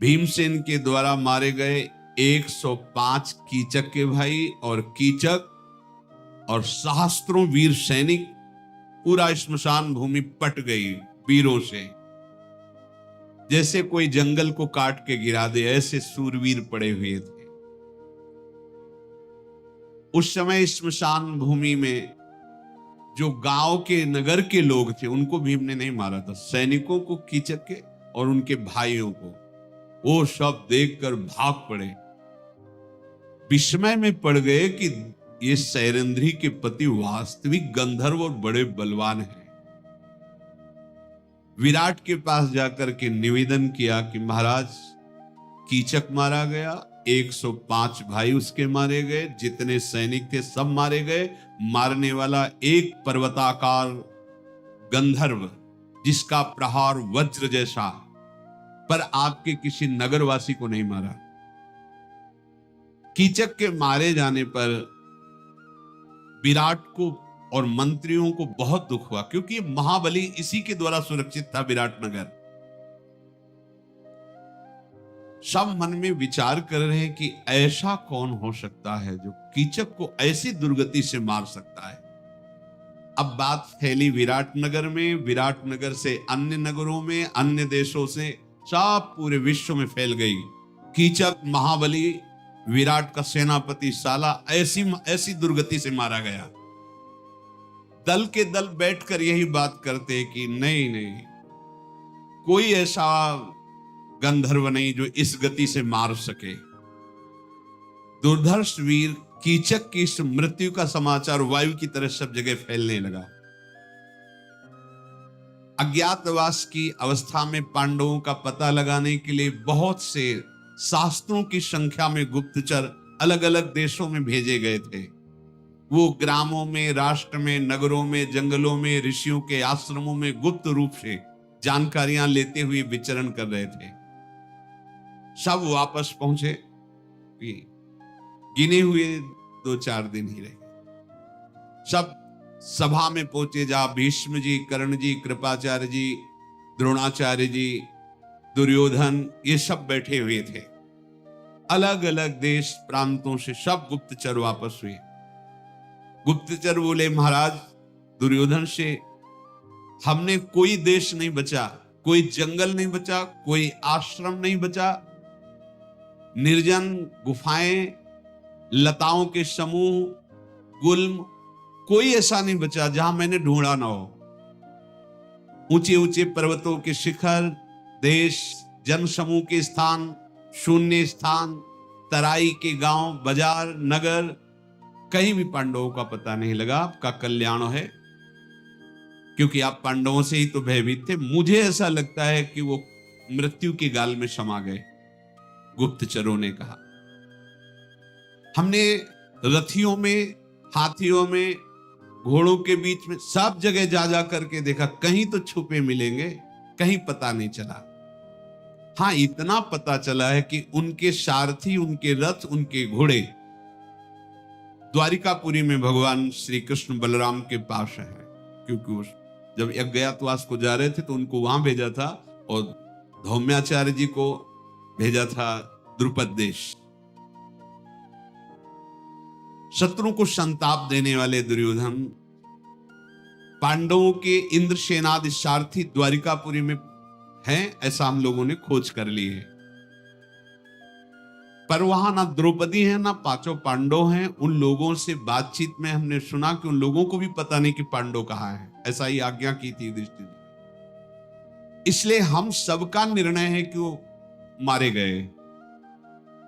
भीमसेन के द्वारा मारे गए 105 कीचक के भाई और कीचक और सहस्त्रों वीर सैनिक, पूरा श्मशान भूमि पट गई वीरों से। जैसे कोई जंगल को काट के गिरा दे, ऐसे सूरवीर पड़े हुए थे। उस समय श्मशान भूमि में जो गांव के नगर के लोग थे उनको भीम ने नहीं मारा था, सैनिकों को, कीचक के और उनके भाइयों को। वो सब देखकर भाग पड़े, विस्मय में पड़ गए कि ये सैरंध्री के पति वास्तविक गंधर्व और बड़े बलवान हैं। विराट के पास जाकर के निवेदन किया कि महाराज, कीचक मारा गया, 105 भाई उसके मारे गए, जितने सैनिक थे सब मारे गए। मारने वाला एक पर्वताकार गंधर्व जिसका प्रहार वज्र जैसा, पर आपके किसी नगरवासी को नहीं मारा। कीचक के मारे जाने पर विराट को और मंत्रियों को बहुत दुख हुआ, क्योंकि महाबली इसी के द्वारा सुरक्षित था विराटनगर। सब मन में विचार कर रहे हैं कि ऐसा कौन हो सकता है जो कीचक को ऐसी दुर्गति से मार सकता है। अब बात फैली विराटनगर में, विराटनगर से अन्य नगरों में, अन्य देशों से, सब पूरे विश्व में फैल गई। कीचक महाबली विराट का सेनापति साला ऐसी दुर्गति से मारा गया। दल के दल बैठकर यही बात करते कि नहीं नहीं, कोई ऐसा गंधर्व नहीं जो इस गति से मार सके। दुर्धर्ष वीर कीचक की इस मृत्यु का समाचार वायु की तरह सब जगह फैलने लगा। अज्ञातवास की अवस्था में पांडवों का पता लगाने के लिए बहुत से शास्त्रों की संख्या में गुप्तचर अलग अलग देशों में भेजे गए थे। वो ग्रामों में, राष्ट्र में, नगरों में, जंगलों में, ऋषियों के आश्रमों में गुप्त रूप से जानकारियां लेते हुए विचरण कर रहे थे। सब वापस पहुंचे, गिने हुए 2-4 दिन ही रहे। सब सभा में पहुंचे, जहां भीष्म जी, कर्ण जी, कृपाचार्य जी, द्रोणाचार्य जी, दुर्योधन, ये सब बैठे हुए थे। अलग अलग देश प्रांतों से सब गुप्तचर वापस हुए। गुप्तचर बोले, महाराज दुर्योधन से हमने कोई देश नहीं बचा, कोई जंगल नहीं बचा, कोई आश्रम नहीं बचा, निर्जन गुफाएं, लताओं के समूह, गुल्म, कोई ऐसा नहीं बचा जहां मैंने ढूंढा ना हो। ऊंचे ऊंचे पर्वतों के शिखर, देश, जन समूह के स्थान, शून्य स्थान, तराई के गांव, बाजार, नगर, कहीं भी पांडवों का पता नहीं लगा। आपका कल्याण है, क्योंकि आप पांडवों से ही तो भयभीत थे। मुझे ऐसा लगता है कि वो मृत्यु के गाल में समा गए। गुप्तचरों ने कहा, हमने रथियों में, हाथियों में, घोड़ों के बीच में सब जगह जा जा करके देखा, कहीं तो छुपे मिलेंगे, कहीं पता नहीं चला। हाँ, इतना पता चला है कि उनके सारथी, उनके रथ, उनके घोड़े द्वारिकापुरी में भगवान श्री कृष्ण बलराम के पास है, क्योंकि जब अज्ञातवास को जा रहे थे तो उनको वहां भेजा था और धौम्याचार्य जी को भेजा था द्रुपद देश। शत्रु को संताप देने वाले दुर्योधन पांडवों के इंद्र सेनादि सारथी द्वारिकापुरी में हैं, ऐसा हम लोगों ने खोज कर ली है। पर वहां ना द्रौपदी है, ना 5 पांडव हैं। उन लोगों से बातचीत में हमने सुना कि उन लोगों को भी पता नहीं कि पांडव कहाँ है, ऐसा ही आज्ञा की थी दृष्टि। इसलिए हम सबका निर्णय है कि वो मारे गए,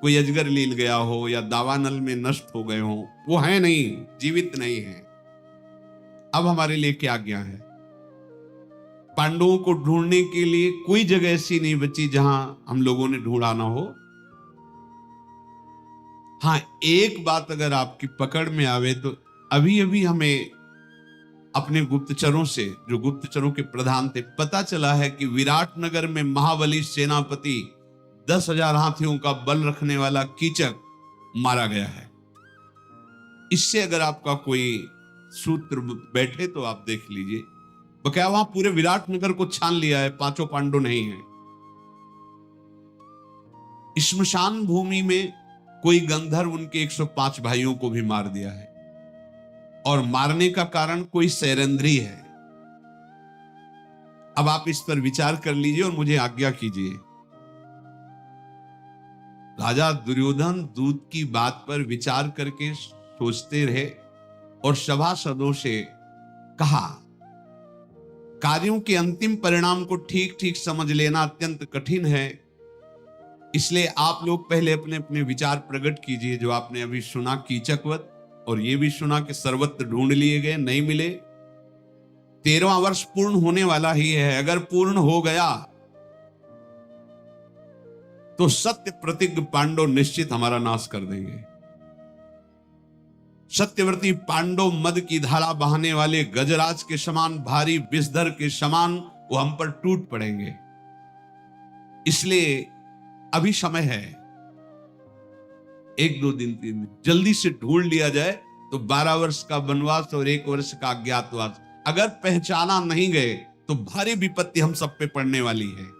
कोई अजगर लील गया हो या दावानल में नष्ट हो गए हो, वो है नहीं, जीवित नहीं है। अब हमारे लिए क्या आज्ञा है? पांडवों को ढूंढने के लिए कोई जगह ऐसी नहीं बची जहां हम लोगों ने ढूंढा ना हो। हाँ, एक बात अगर आपकी पकड़ में आवे तो अभी अभी हमें अपने गुप्तचरों से, जो गुप्तचरों के प्रधान थे, पता चला है कि विराटनगर में महाबली सेनापति 10,000 हाथियों का बल रखने वाला कीचक मारा गया है। इससे अगर आपका कोई सूत्र बैठे तो आप देख लीजिए। बकाया वहां पूरे विराटनगर को छान लिया है, 5 पांडव नहीं है। श्मशान भूमि में कोई गंधर्व उनके 105 भाइयों को भी मार दिया है, और मारने का कारण कोई सैरंध्री है। अब आप इस पर विचार कर लीजिए और मुझे आज्ञा कीजिए। राजा दुर्योधन दूत की बात पर विचार करके सोचते रहे और सभासदों से कहा, कार्यों के अंतिम परिणाम को ठीक ठीक समझ लेना अत्यंत कठिन है, इसलिए आप लोग पहले अपने अपने विचार प्रकट कीजिए। जो आपने अभी सुना कीचकवत, और ये भी सुना कि सर्वत्र ढूंढ लिए गए, नहीं मिले। 13वां वर्ष पूर्ण होने वाला ही है। अगर पूर्ण हो गया तो सत्य प्रतिज्ञ पांडव निश्चित हमारा नाश कर देंगे। सत्यव्रती पांडव मद की धारा बहाने वाले गजराज के समान, भारी विषधर के समान वो हम पर टूट पड़ेंगे। इसलिए अभी समय है, 1-2 दिन 3 दिन जल्दी से ढूंढ लिया जाए तो 12 वर्ष का वनवास और 1 वर्ष का अज्ञातवास, अगर पहचाना नहीं गए तो भारी विपत्ति हम सब पे पड़ने वाली है।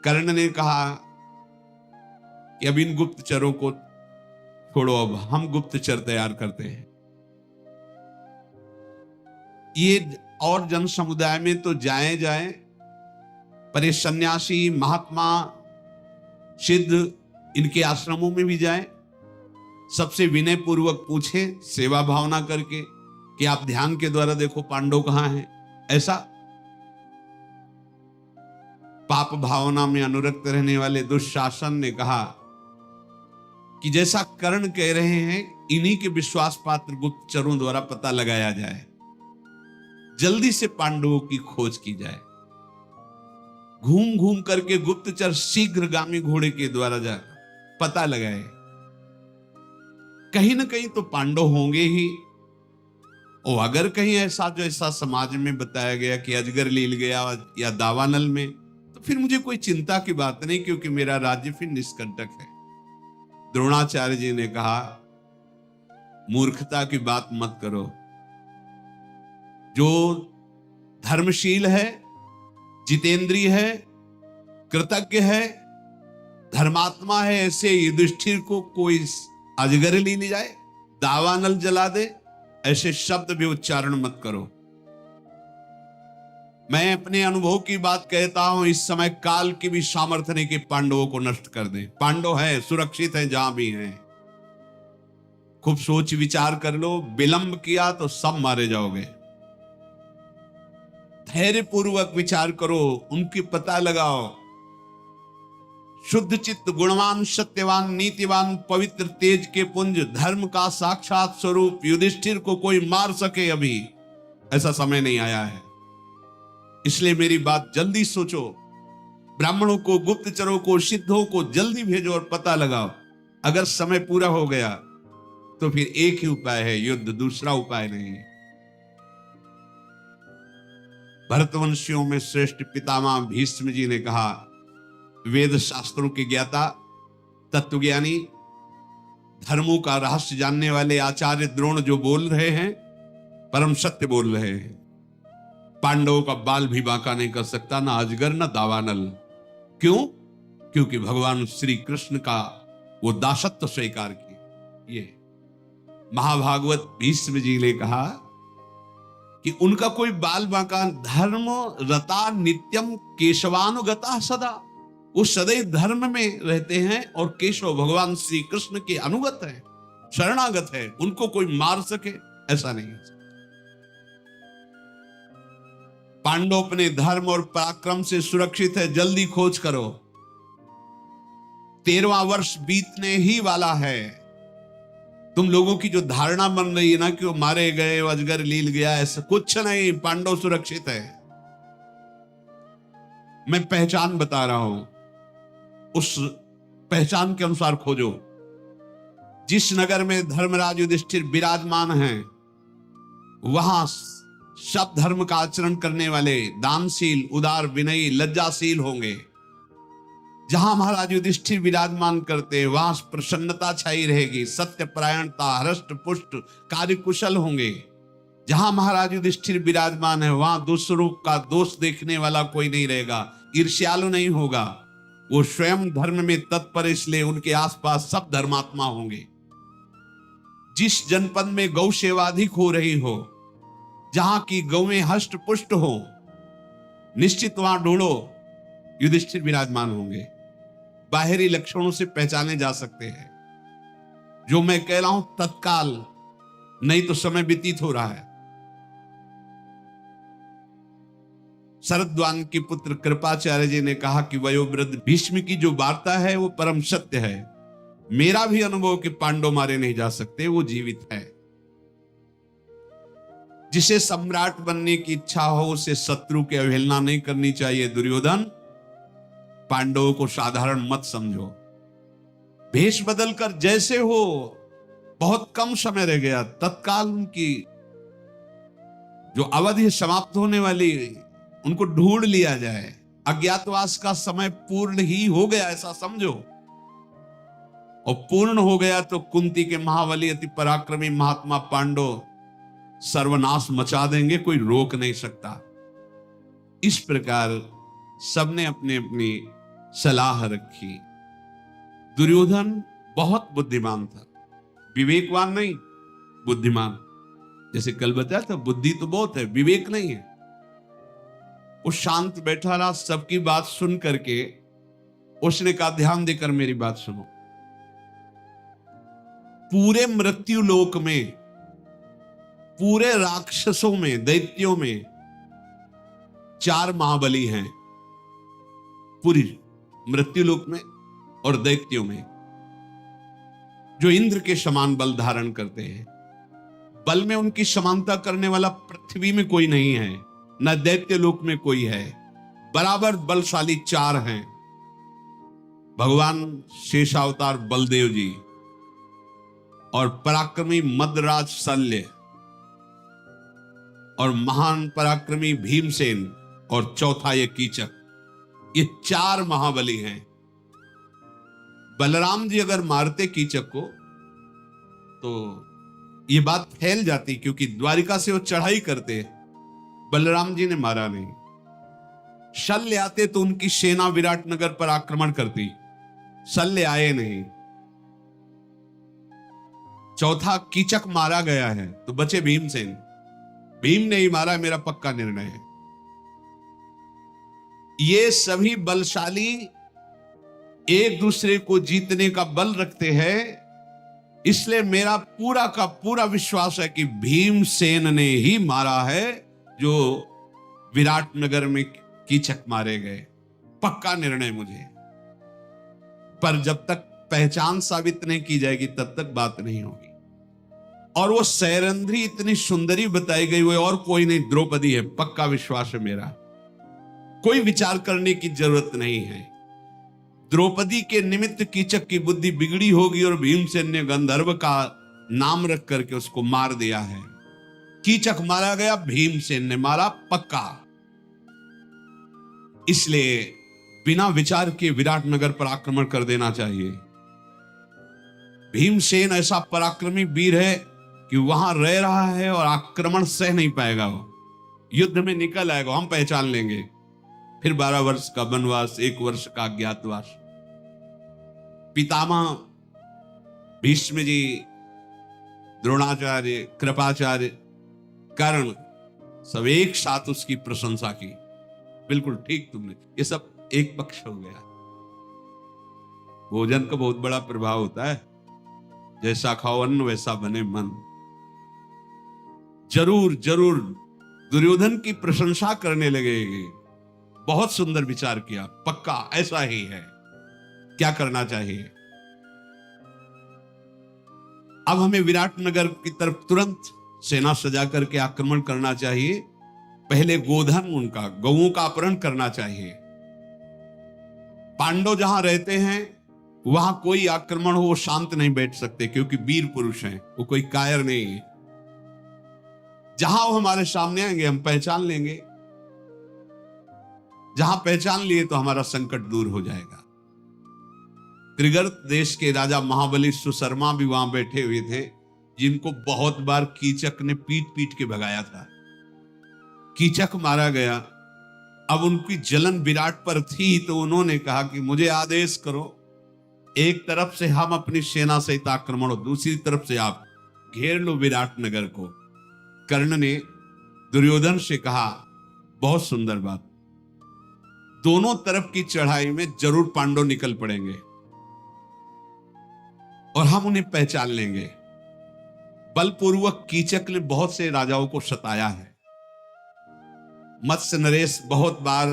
कर्ण ने कहा कि अब इन गुप्तचरों को छोड़ो, अब हम गुप्तचर तैयार करते हैं। ये और जन समुदाय में तो जाए, पर ये सन्यासी, महात्मा, सिद्ध, इनके आश्रमों में भी जाए, सबसे विनय पूर्वक पूछे, सेवा भावना करके कि आप ध्यान के द्वारा देखो पांडव कहां हैं। ऐसा पाप भावना में अनुरक्त रहने वाले दुशासन ने कहा कि जैसा कर्ण कह रहे हैं, इन्हीं के विश्वास पात्र गुप्तचरों द्वारा पता लगाया जाए, जल्दी से पांडवों की खोज की जाए। घूम घूम करके गुप्तचर शीघ्रगामी घोड़े के द्वारा जा पता लगाए, कहीं ना कहीं तो पांडव होंगे ही। और अगर कहीं ऐसा जैसा समाज में बताया गया कि अजगर लील गया या दावानल में, तो फिर मुझे कोई चिंता की बात नहीं, क्योंकि मेरा राज्य फिर निष्कंटक है। द्रोणाचार्य जी ने कहा, मूर्खता की बात मत करो। जो धर्मशील है, जितेंद्रिय है, कृतज्ञ है, धर्मात्मा है, ऐसे युधिष्ठिर को कोई अजगर ली ले जाए, दावानल जला दे, ऐसे शब्द भी उच्चारण मत करो। मैं अपने अनुभव की बात कहता हूं, इस समय काल की भी सामर्थ्य नहीं कि पांडवों को नष्ट कर दें। पांडव है, सुरक्षित है जहां भी हैं। खूब सोच विचार कर लो, विलंब किया तो सब मारे जाओगे। धैर्य पूर्वक विचार करो, उनकी पता लगाओ। शुद्ध चित्त, गुणवान, सत्यवान, नीतिवान, पवित्र, तेज के पुंज, धर्म का साक्षात स्वरूप युधिष्ठिर को कोई मार सके, अभी ऐसा समय नहीं आया है। इसलिए मेरी बात जल्दी सोचो, ब्राह्मणों को, गुप्तचरों को, सिद्धों को जल्दी भेजो और पता लगाओ। अगर समय पूरा हो गया तो फिर एक ही उपाय है, युद्ध, दूसरा उपाय नहीं। भरतवंशियों में श्रेष्ठ पितामह भीष्म जी ने कहा, वेद शास्त्रों के ज्ञाता, तत्वज्ञानी, धर्मों का रहस्य जानने वाले आचार्य द्रोण जो बोल रहे हैं, परम सत्य बोल रहे हैं। पांडवों का बाल भी बांका नहीं कर सकता, ना अजगर ना दावानल। क्यों? क्योंकि भगवान श्री कृष्ण का वो दासत्व स्वीकार किए। ये महाभागवत भीष्म जी ने कहा कि उनका कोई बाल बांका, धर्म रता नित्यम केशवानुगता सदा, वो सदैव धर्म में रहते हैं और केशव भगवान श्री कृष्ण के अनुगत है, शरणागत है, उनको कोई मार सके ऐसा नहीं है। पांडव अपने धर्म और पराक्रम से सुरक्षित है, जल्दी खोज करो। 13वां वर्ष बीतने ही वाला है। तुम लोगों की जो धारणा बन रही है ना कि वो मारे गए, अजगर लील गया, ऐसा कुछ नहीं, पांडव सुरक्षित है। मैं पहचान बता रहा हूं, उस पहचान के अनुसार खोजो। जिस नगर में धर्मराज युधिष्ठिर विराजमान हैं, वहां सब धर्म का आचरण करने वाले दानशील, उदार, विनयी, लज्जाशील होंगे। जहां महाराज युधिष्ठिर विराजमान करते हैं, वहां प्रसन्नता छाई रहेगी, सत्यपरायणता, हृष्ट पुष्ट, कार्यकुशल होंगे। जहां महाराज युधिष्ठिर विराजमान है, वहां दूसरों का दोष देखने वाला कोई नहीं रहेगा, ईर्ष्यालु नहीं होगा। वो स्वयं धर्म में तत्पर, इसलिए उनके आसपास सब धर्मात्मा होंगे। जिस जनपद में गौ सेवा अधिक हो रही हो, जहां की गौएं हष्ट पुष्ट हो, निश्चित वहां ढूंढो युधिष्ठिर विराजमान होंगे। बाहरी लक्षणों से पहचाने जा सकते हैं। जो मैं कह रहा हूं तत्काल, नहीं तो समय व्यतीत हो रहा है। शरद्वान के पुत्र कृपाचार्य जी ने कहा कि वयोवृद्ध भीष्म की जो वार्ता है वो परम सत्य है। मेरा भी अनुभव कि पांडव मारे नहीं जा सकते, वो जीवित है। जिसे सम्राट बनने की इच्छा हो उसे शत्रु की अवहेलना नहीं करनी चाहिए। दुर्योधन, पांडवों को साधारण मत समझो। भेष बदलकर जैसे हो, बहुत कम समय रह गया, तत्काल उनकी जो अवधि समाप्त होने वाली, उनको ढूंढ लिया जाए। अज्ञातवास का समय पूर्ण ही हो गया ऐसा समझो। और पूर्ण हो गया तो कुंती के महाबली अति पराक्रमी महात्मा पांडव सर्वनाश मचा देंगे, कोई रोक नहीं सकता। इस प्रकार सबने अपनी अपनी सलाह रखी। दुर्योधन बहुत बुद्धिमान था, विवेकवान नहीं, बुद्धिमान। जैसे कल बताया था, बुद्धि तो बहुत है, विवेक नहीं है। वो शांत बैठा रहा, सबकी बात सुन करके उसने कहा ध्यान देकर मेरी बात सुनो। पूरे मृत्यु लोक में, पूरे राक्षसों में, दैत्यों में 4 महाबली हैं। पूरी मृत्यु लोक में और दैत्यों में, जो इंद्र के समान बल धारण करते हैं। बल में उनकी समानता करने वाला पृथ्वी में कोई नहीं है, न दैत्य लोक में कोई है। बराबर बलशाली 4 हैं। भगवान शेषावतार बलदेव जी, और पराक्रमी मदराज शल्य, और महान पराक्रमी भीमसेन, और चौथा ये कीचक। ये 4 महाबली हैं। बलराम जी अगर मारते कीचक को तो ये बात फैल जाती, क्योंकि द्वारिका से वो चढ़ाई करते। बलराम जी ने मारा नहीं। शल्य आते तो उनकी सेना विराटनगर पर आक्रमण करती, शल्य आए नहीं। चौथा कीचक मारा गया है तो बचे भीमसेन। भीम ने ही मारा, मेरा पक्का निर्णय है। ये सभी बलशाली एक दूसरे को जीतने का बल रखते हैं, इसलिए मेरा पूरा का पूरा विश्वास है कि भीमसेन ने ही मारा है जो विराटनगर में कीचक मारे गए। पक्का निर्णय मुझे। पर जब तक पहचान साबित नहीं की जाएगी तब तक बात नहीं होगी। और वो सैरंध्री इतनी सुंदरी बताई गई, वो और कोई नहीं, द्रौपदी है। पक्का विश्वास है मेरा, कोई विचार करने की जरूरत नहीं है। द्रौपदी के निमित्त कीचक की बुद्धि बिगड़ी होगी और भीमसेन ने गंधर्व का नाम रख करके उसको मार दिया है। कीचक मारा गया, भीमसेन ने मारा, पक्का। इसलिए बिना विचार के विराटनगर पर आक्रमण कर देना चाहिए। भीमसेन ऐसा पराक्रमी वीर है कि वहां रह रहा है और आक्रमण सह नहीं पाएगा। वो युद्ध में निकल आएगा, हम पहचान लेंगे। फिर 12 वर्ष का वनवास, 1 वर्ष का अज्ञातवास। पितामह भीष्म जी, द्रोणाचार्य, कृपाचार्य, कर्ण, सब एक साथ उसकी प्रशंसा की। बिल्कुल ठीक तुमने, ये सब एक पक्ष हो गया। भोजन का बहुत बड़ा प्रभाव होता है। जैसा खाओ अन्न वैसा बने मन। जरूर जरूर दुर्योधन की प्रशंसा करने लगे। बहुत सुंदर विचार किया, पक्का ऐसा ही है। क्या करना चाहिए? अब हमें विराटनगर की तरफ तुरंत सेना सजा करके आक्रमण करना चाहिए। पहले गोधन, उनका गौओं का अपहरण करना चाहिए। पांडव जहां रहते हैं वहां कोई आक्रमण हो वो शांत नहीं बैठ सकते, क्योंकि वीर पुरुष हैं, वो कोई कायर नहीं है। जहां वो हमारे सामने आएंगे हम पहचान लेंगे। जहां पहचान लिए तो हमारा संकट दूर हो जाएगा। त्रिगर्त देश के राजा महाबली सुशर्मा भी वहां बैठे हुए थे, जिनको बहुत बार कीचक ने पीट पीट के भगाया था। कीचक मारा गया अब उनकी जलन विराट पर थी, तो उन्होंने कहा कि मुझे आदेश करो, एक तरफ से हम अपनी सेना सहित आक्रमण और दूसरी तरफ से आप घेर लो विराट नगर को। कर्ण ने दुर्योधन से कहा, बहुत सुंदर बात, दोनों तरफ की चढ़ाई में जरूर पांडव निकल पड़ेंगे और हम उन्हें पहचान लेंगे। बलपूर्वक कीचक ने बहुत से राजाओं को सताया है। मत्स्य नरेश बहुत बार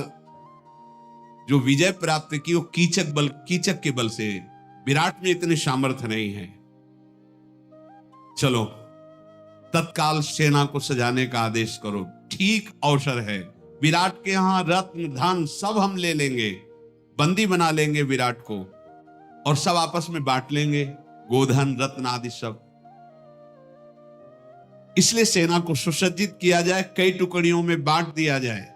जो विजय प्राप्त की वो कीचक के बल से, विराट में इतने सामर्थ्य नहीं है। चलो तत्काल सेना को सजाने का आदेश करो, ठीक अवसर है। विराट के यहां रत्न धन सब हम ले लेंगे, बंदी बना लेंगे विराट को और सब आपस में बांट लेंगे, गोधन रत्न आदि सब। इसलिए सेना को सुसज्जित किया जाए, कई टुकड़ियों में बांट दिया जाए।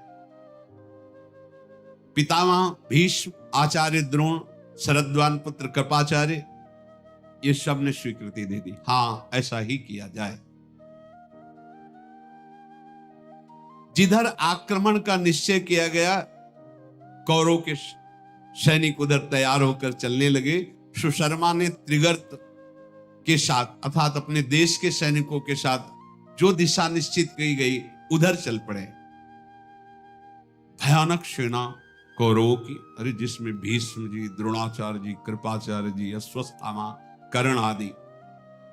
पितामह भीष्म, आचार्य द्रोण, शरद्वान पुत्र कृपाचार्य, ये सब ने स्वीकृति दे दी, हां ऐसा ही किया जाए। जिधर आक्रमण का निश्चय किया गया, कौरव के सैनिक उधर तैयार होकर चलने लगे। सुशर्मा ने त्रिगर्त के साथ अर्थात अपने देश के सैनिकों के साथ जो दिशा निश्चित की गई उधर चल पड़े। भयानक सेना कौरवों की, अरे जिसमें भीष्म जी, द्रोणाचार्य जी, कृपाचार्य जी, अश्वत्थामा, कर्ण आदि,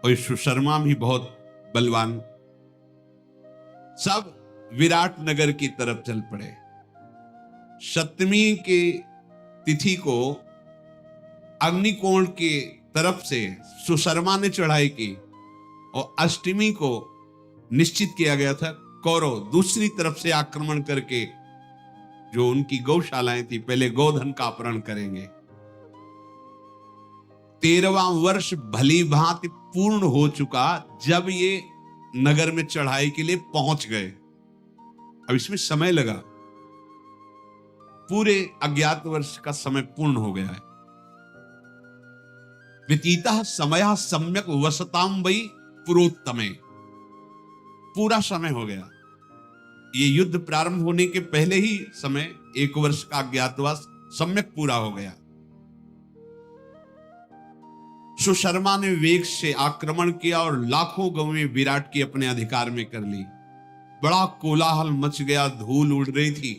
और सुशर्मा भी बहुत बलवान, सब विराट नगर की तरफ चल पड़े। सप्तमी के तिथि को अग्निकोण के तरफ से सुशर्मा ने चढ़ाई की और अष्टमी को निश्चित किया गया था कौरव दूसरी तरफ से आक्रमण करके जो उनकी गौशालाएं थी पहले गोधन का अपहरण करेंगे। 13वां वर्ष भली भांति पूर्ण हो चुका जब ये नगर में चढ़ाई के लिए पहुंच गए। अब इसमें समय लगा, पूरे अज्ञात वर्ष का समय पूर्ण हो गया है। व्यतीतः समयः सम्यक वसताम वै पुरोत्तमे, पूरा समय हो गया। ये युद्ध प्रारंभ होने के पहले ही समय, 1 वर्ष का अज्ञातवास सम्यक पूरा हो गया। सुशर्मा ने वेग से आक्रमण किया और लाखों गौवें विराट की अपने अधिकार में कर ली। बड़ा कोलाहल मच गया, धूल उड़ रही थी।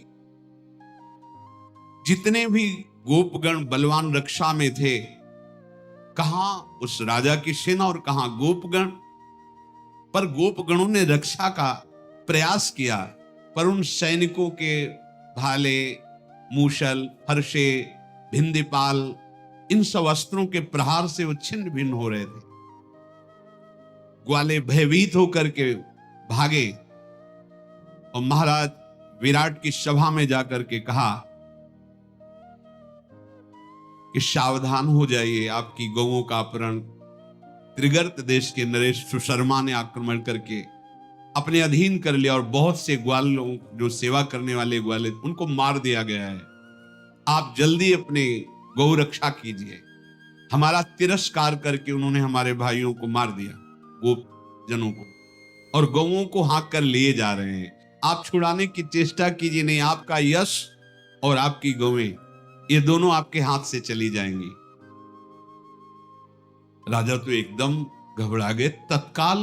जितने भी गोपगण बलवान रक्षा में थे, कहां उस राजा की सेना और कहां गोपगण, पर गोपगणों ने रक्षा का प्रयास किया, पर उन सैनिकों के भाले, मूसल, फरसे, भिंदीपाल, इन सब अस्त्रों के प्रहार से वो छिन्न भिन्न हो रहे थे। ग्वाले भयभीत होकर के भागे और महाराज विराट की सभा में जाकर के कहा कि सावधान हो जाइए, आपकी गौओं का अपहरण त्रिगर्त देश के नरेश सुशर्मा ने आक्रमण करके अपने अधीन कर लिया और बहुत से ग्वालों, जो सेवा करने वाले ग्वाले, उनको मार दिया गया है। आप जल्दी अपने गौ रक्षा कीजिए। हमारा तिरस्कार करके उन्होंने हमारे भाइयों को मार दिया, गोप जनों को, और गौओं को हाँक कर लिए जा रहे हैं। आप छुड़ाने की चेष्टा कीजिए, नहीं आपका यश और आपकी गौएं ये दोनों आपके हाथ से चली जाएंगी। राजा तो एकदम घबरा गए। तत्काल,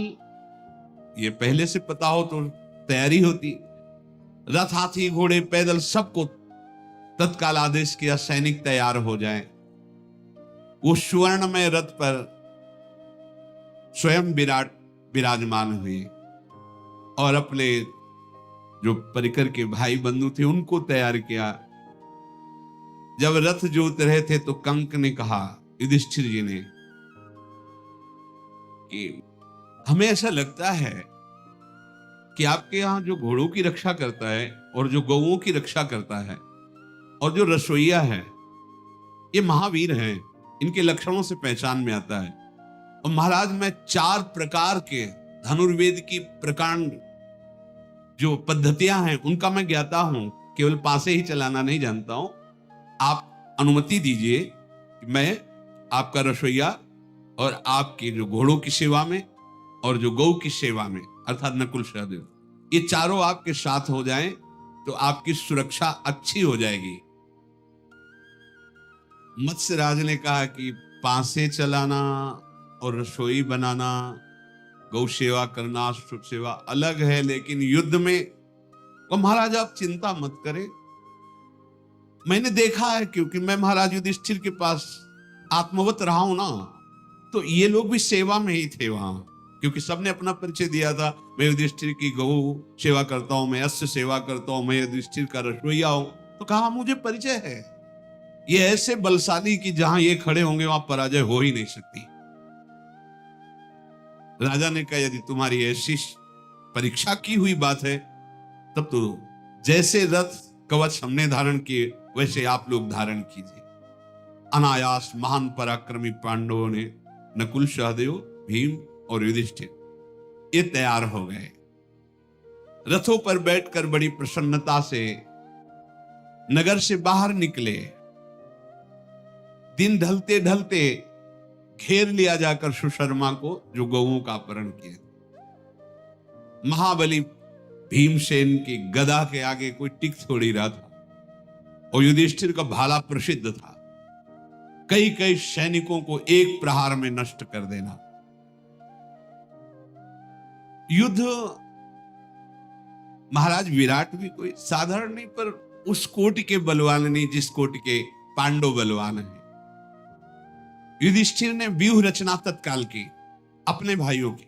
ये पहले से पता हो तो तैयारी होती, रथ, हाथी, घोड़े, पैदल सबको तत्काल आदेश किया सैनिक तैयार हो जाएं। वो स्वर्णमय रथ पर स्वयं विराट विराजमान हुए और अपने जो परिकर के भाई बंधु थे उनको तैयार किया। जब रथ जोत रहे थे तो कंक ने कहा, युधिष्ठिर जी ने, कि हमें ऐसा लगता है कि आपके यहां जो घोड़ों की रक्षा करता है और जो गौओं की रक्षा करता है और जो रसोइया है, ये महावीर हैं, इनके लक्षणों से पहचान में आता है। और महाराज, मैं 4 प्रकार के धनुर्वेद की प्रकांड जो पद्धतियां हैं उनका मैं ज्ञाता हूं, केवल पासे ही चलाना नहीं जानता हूं। आप अनुमति दीजिए कि मैं आपका रसोइया और आपके जो घोड़ों की सेवा में और जो गौ की सेवा में, अर्थात नकुल सहदेव, ये चारों आपके साथ हो जाएं तो आपकी सुरक्षा अच्छी हो जाएगी। मत्स्यराज ने कहा कि पासे चलाना और रसोई बनाना, गौ सेवा करना, शुभ सेवा अलग है, लेकिन युद्ध में तो महाराज आप चिंता मत करें। मैंने देखा है, क्योंकि मैं महाराज युधिष्ठिर के पास आत्मवत रहा हूं ना, तो ये लोग भी सेवा में ही थे वहां, क्योंकि सबने अपना परिचय दिया था। मैं युधिष्ठिर की गौ सेवा करता हूं, मैं अश्व सेवा करता हूं, मैं युधिष्ठिर का रसोईया हूं। तो कहा मुझे परिचय है। ये ऐसे बलशाली कि जहां ये खड़े होंगे वहां पराजय हो ही नहीं सकती। राजा ने कहा यदि तुम्हारी ऐसी परीक्षा की हुई बात है, तब तो जैसे रथ कवच हमने धारण किए वैसे आप लोग धारण कीजिए। अनायास महान पराक्रमी पांडवों ने नकुल, सहदेव, भीम और युधिष्ठिर ये तैयार हो गए। रथों पर बैठकर बड़ी प्रसन्नता से नगर से बाहर निकले। दिन ढलते ढलते घेर लिया जाकर सुशर्मा को, जो गौओं का अपहरण किए। महाबली भीमसेन की गदा के आगे कोई टिक थोड़ी रहा था, और युधिष्ठिर का भाला प्रसिद्ध था, कई कई सैनिकों को एक प्रहार में नष्ट कर देना। युद्ध महाराज विराट भी कोई साधारण नहीं, पर उस कोटि के बलवान नहीं जिस कोटि के पांडव बलवान हैं। युधिष्ठिर ने व्यूह रचना तत्काल की, अपने भाइयों की,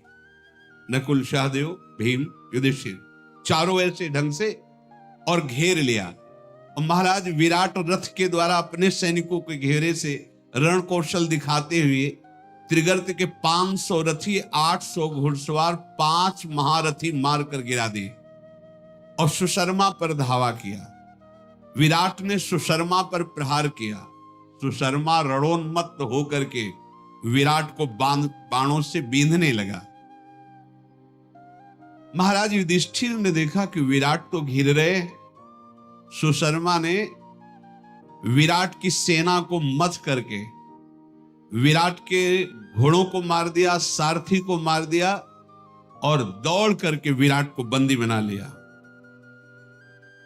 नकुल, सहदेव, भीम, युधिष्ठिर चारों ऐसे ढंग से, और घेर लिया। और महाराज विराट रथ के द्वारा अपने सैनिकों के घेरे से रण कौशल दिखाते हुए त्रिगर्त के 500 रथी, 800 घुड़सवार, 5 महारथी मारकर गिरा दिए और सुशर्मा पर धावा किया। विराट ने सुशर्मा पर प्रहार किया। सुशर्मा रणोन्मत्त होकर के विराट को बाणों से बींधने लगा। महाराज युधिष्ठिर ने देखा कि विराट तो घिर रहे। सुशर्मा ने विराट की सेना को मथ करके विराट के घोड़ों को मार दिया, सारथी को मार दिया, और दौड़ करके विराट को बंदी बना लिया।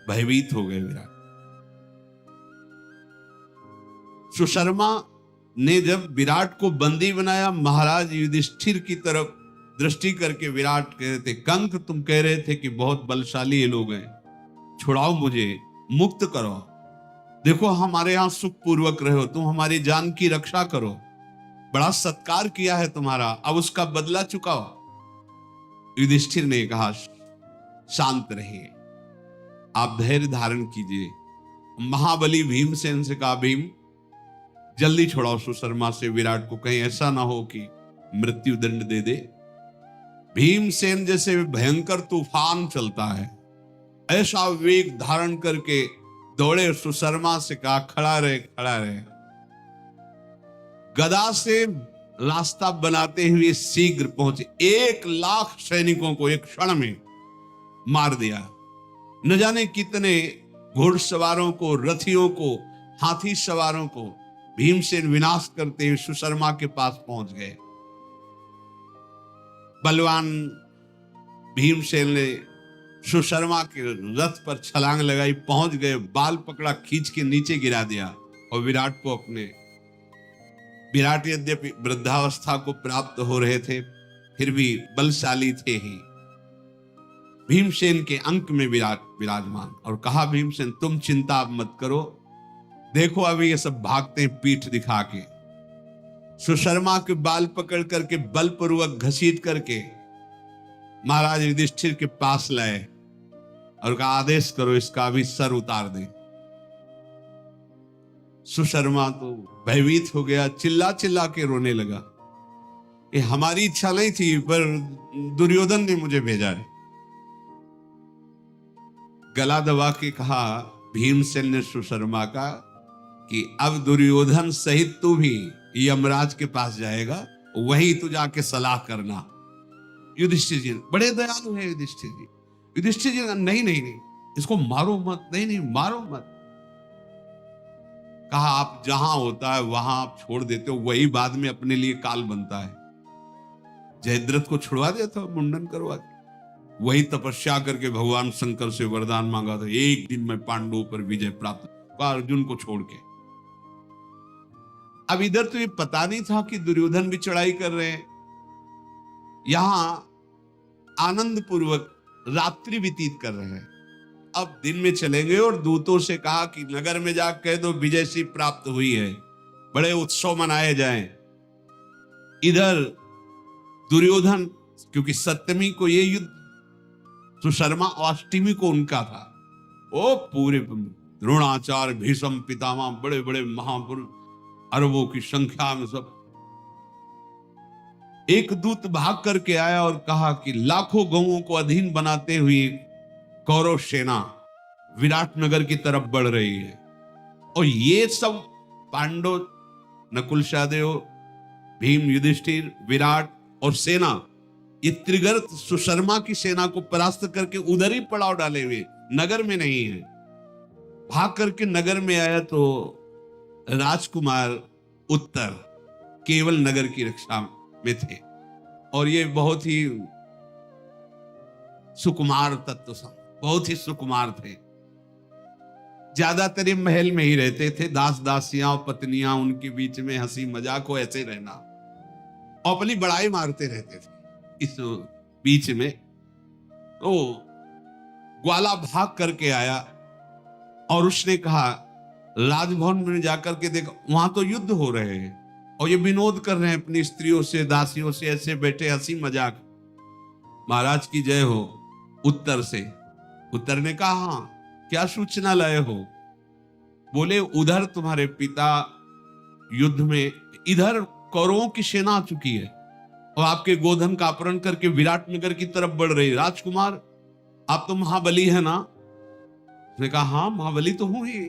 भयभीत हो गए विराट। सुशर्मा ने जब विराट को बंदी बनाया, महाराज युधिष्ठिर की तरफ दृष्टि करके विराट कह रहे थे, कंक तुम कह रहे थे कि बहुत बलशाली ये लोग हैं, छुड़ाओ मुझे, मुक्त करो। देखो हमारे यहां सुख पूर्वक रहो, तुम हमारी जान की रक्षा करो, बड़ा सत्कार किया है तुम्हारा, अब उसका बदला चुकाओ। युधिष्ठिर ने कहा शांत रहिए, आप धैर्य धारण कीजिए। महाबली भीमसेन से कहा, भीम जल्दी छुड़ाओ सुशर्मा से विराट को, कहीं ऐसा ना हो कि मृत्यु दंड दे दे। भीमसेन जैसे भयंकर तूफान चलता है, ऐसा वेग धारण करके दौड़े। सुशर्मा से कहा खड़ा रहे, खड़ा रहे। गदा से रास्ता बनाते हुए शीघ्र पहुंचे। 1,00,000 सैनिकों को एक क्षण में मार दिया। न जाने कितने घुड़सवारों को, रथियों को, हाथी सवारों को भीमसेन विनाश करते हुए सुशर्मा के पास पहुंच गए। बलवान भीमसेन ने सुशर्मा के रथ पर छलांग लगाई, पहुंच गए, बाल पकड़ा, खींच के नीचे गिरा दिया। और विराट को अपने, विराट यद्यपि वृद्धावस्था को प्राप्त हो रहे थे, फिर भी बलशाली थे ही। भीमसेन के अंक में विराट विराजमान, और कहा भीमसेन तुम चिंता मत करो, देखो अभी ये सब भागते हैं पीठ दिखा के। सुशर्मा के बाल पकड़ करके बलपूर्वक घसीट करके महाराज युधिष्ठिर के पास लाए और कहा आदेश करो इसका भी सर उतार दे। सुशर्मा तो भयभीत हो गया, चिल्ला चिल्ला के रोने लगा, ये हमारी इच्छा नहीं थी, पर दुर्योधन ने मुझे भेजा है। गला दबा के कहा भीमसेन ने सुशर्मा का कि अब दुर्योधन सहित तू भी यमराज के पास जाएगा, वहीं तू जाके सलाह करना। युधिष्ठिर जी बड़े दयालु है। युधिष्ठिर जी नहीं नहीं नहीं, इसको मारो मत, नहीं नहीं मारो मत। कहा आप जहां होता है वहां आप छोड़ देते हो, वही बाद में अपने लिए काल बनता है। जयद्रथ को छुड़वा दिया था मुंडन करवा के। वही तपस्या करके भगवान शंकर से वरदान मांगा था, एक दिन में पांडवों पर विजय प्राप्त, अर्जुन को छोड़ के। अब इधर तो ये पता नहीं था कि दुर्योधन भी चढ़ाई कर रहे हैं। यहां आनंद पूर्वक रात्रि व्यतीत कर रहे हैं। अब दिन में चलेंगे और दूतों से कहा कि नगर में जा कह दो विजय सी प्राप्त हुई है, बड़े उत्सव मनाए जाएं। इधर दुर्योधन, क्योंकि सप्तमी को ये युद्ध, सुशर्मा अष्टमी को उनका था, वो पूरे द्रोणाचार्य, भीष्म पितामह, बड़े बड़े महापुरुष, अरबों की संख्या में सब। एक दूत भाग करके आया और कहा कि लाखों गौओं को अधीन बनाते हुए कौरव सेना विराट नगर की तरफ बढ़ रही है, और ये सब पांडव, नकुल सहदेव, भीम, युधिष्ठिर, विराट और सेना, ये त्रिगर्त सुशर्मा की सेना को परास्त करके उधर ही पड़ाव डाले हुए, नगर में नहीं है। भाग करके नगर में आया तो राजकुमार उत्तर केवल नगर की रक्षा में थे, और ये बहुत ही सुकुमार तत्व, बहुत ही सुकुमार थे। ज्यादातर ये महल में ही रहते थे, दास दासियां और पत्नियां उनके बीच में हंसी मजाक हो, ऐसे रहना, और अपनी बड़ाई मारते रहते थे। इस बीच में तो ग्वाला भाग करके आया और उसने कहा, राजभवन में जाकर के देखा, वहां तो युद्ध हो रहे हैं और ये विनोद कर रहे हैं अपनी स्त्रियों से, दासियों से, ऐसे बैठे हंसी मजाक। महाराज की जय हो। उत्तर से, उत्तर ने कहा, हाँ क्या सूचना लाए हो? बोले, उधर तुम्हारे पिता युद्ध में, इधर कौरवों की सेना आ चुकी है और आपके गोधन का अपहरण करके विराट नगर की तरफ बढ़ रही। राजकुमार, आप तो महाबली है ना? उसने कहा, हाँ महाबली तो हूं ही।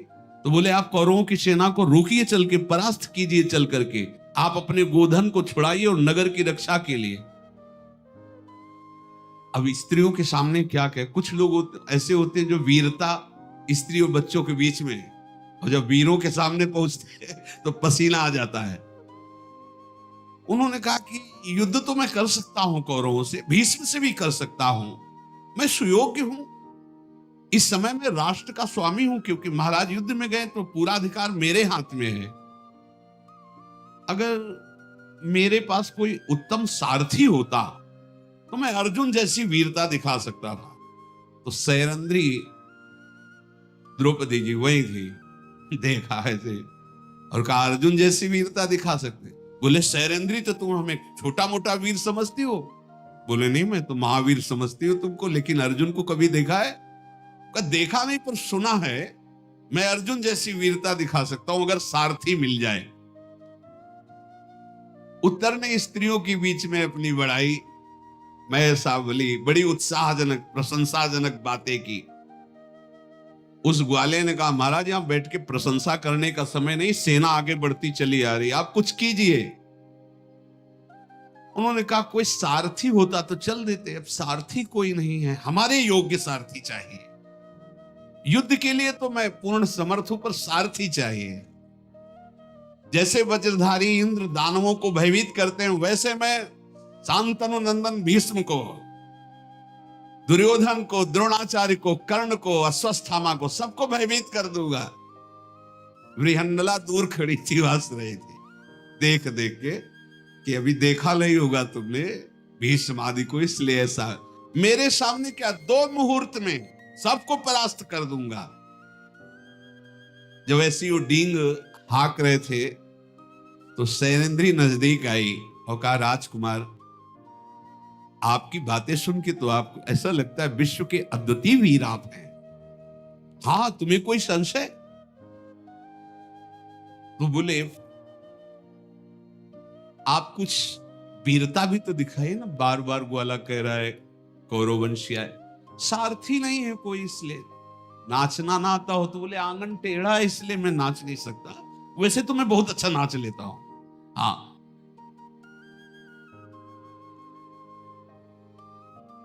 तो बोले, आप कौरवों की सेना को रोकिए, चल के परास्त कीजिए, चल करके आप अपने गोधन को छुड़ाइए और नगर की रक्षा के लिए। अब स्त्रियों के सामने क्या कहे? कुछ लोग ऐसे होते हैं जो वीरता स्त्री और बच्चों के बीच में, और जब वीरों के सामने पहुंचते हैं तो पसीना आ जाता है। उन्होंने कहा कि युद्ध तो मैं कर सकता हूं कौरवों से, भीष्म से भी कर सकता हूं, मैं सुयोग्य हूं, इस समय मैं राष्ट्र का स्वामी हूं, क्योंकि महाराज युद्ध में गए तो पूरा अधिकार मेरे हाथ में है। अगर मेरे पास कोई उत्तम सारथी होता तो मैं अर्जुन जैसी वीरता दिखा सकता था। तो सैरंध्री द्रौपदी जी वही थी, देखा ऐसे और कहा, अर्जुन जैसी वीरता दिखा सकते? बोले, सैरंध्री तो तुम हमें छोटा मोटा वीर समझती हो। बोले, नहीं मैं तो महावीर समझती हूँ तुमको, लेकिन अर्जुन को कभी देखा है? देखा नहीं पर सुना है। मैं अर्जुन जैसी वीरता दिखा सकता हूं अगर सारथी मिल जाए। उत्तर ने स्त्रियों के बीच में अपनी बड़ाई, मैं ऐसा बोली, बड़ी उत्साहजनक प्रशंसाजनक बातें की। उस ग्वाले ने कहा, महाराज यहां बैठ के प्रशंसा करने का समय नहीं, सेना आगे बढ़ती चली आ रही, आप कुछ कीजिए। उन्होंने कहा, कोई सारथी होता तो चल देते, अब सारथी कोई नहीं है, हमारे योग्य सारथी चाहिए। युद्ध के लिए तो मैं पूर्ण समर्थ हूं, पर सारथी चाहिए। जैसे वज्रधारी इंद्र दानवों को भयभीत करते हैं, वैसे मैं शांतनु नंदन भीष्म को, दुर्योधन को, द्रोणाचार्य को, कर्ण को, अश्वत्थामा को, सबको भयभीत कर दूंगा। बृहन्नला दूर खड़ी थी, हंस रही थी देख देख के कि अभी देखा नहीं होगा तुमने भीष्म आदि को, इसलिए ऐसा। मेरे सामने क्या, 2 मुहूर्त में सबको परास्त कर दूंगा। जब ऐसी वो डींग हाक रहे थे तो सैरंध्री नजदीक आई और कहा, राजकुमार आपकी बातें सुन के तो आपको ऐसा लगता है विश्व के अद्वितीय वीर आप हैं। हाँ, तुम्हें कोई संशय? तो बोले, आप कुछ वीरता भी तो दिखाइए ना। बार बार ग्वाला कह रहा है कौरववंशीय है, सारथी नहीं है कोई, इसलिए नाचना ना आता हो। तो बोले, आंगन टेढ़ा है इसलिए मैं नाच नहीं सकता, वैसे तो मैं बहुत अच्छा नाच लेता हूं। हाँ,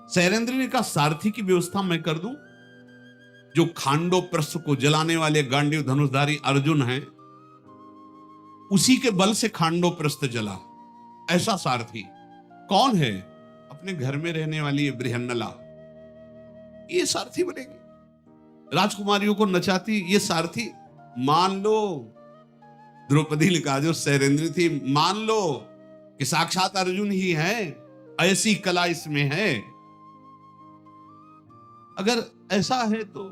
सैरेंद्र ने कहा, सारथी की व्यवस्था मैं कर दूं। जो खांडो प्रस्थ को जलाने वाले गांडीव धनुषधारी अर्जुन हैं, उसी के बल से खांडो प्रस्थ जला। ऐसा सारथी कौन है? अपने घर में रहने वाली बृहन्नला, ये सारथी बनेगी। राजकुमारियों को नचाती, ये सारथी। मान लो द्रौपदी ने कहा, जो शैलेंद्री थी, मान लो कि साक्षात अर्जुन ही है, ऐसी कला इसमें है। अगर ऐसा है तो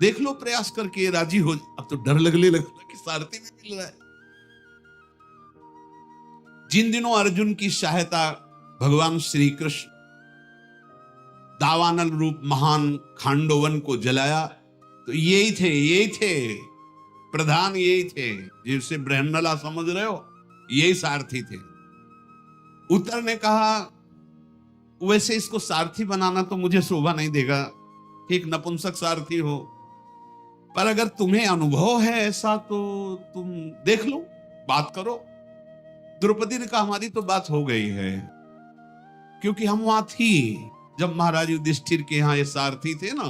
देख लो प्रयास करके, राजी हो। अब तो डर लगने लगा कि सारथी भी मिल रहा है। जिन दिनों अर्जुन की सहायता भगवान श्री कृष्ण दावानल रूप महान खांडोवन को जलाया, तो यही थे प्रधान, यही थे जिसे बृहन्नला समझ रहे हो, यही सारथी थे। उत्तर ने कहा, वैसे इसको सारथी बनाना तो मुझे शोभा नहीं देगा कि एक नपुंसक सारथी हो, पर अगर तुम्हें अनुभव है ऐसा तो तुम देख लो, बात करो। द्रौपदी ने कहा, हमारी तो बात हो गई है, क्योंकि हम वहां थी जब महाराज युधिष्ठिर के यहाँ ये सारथी थे ना,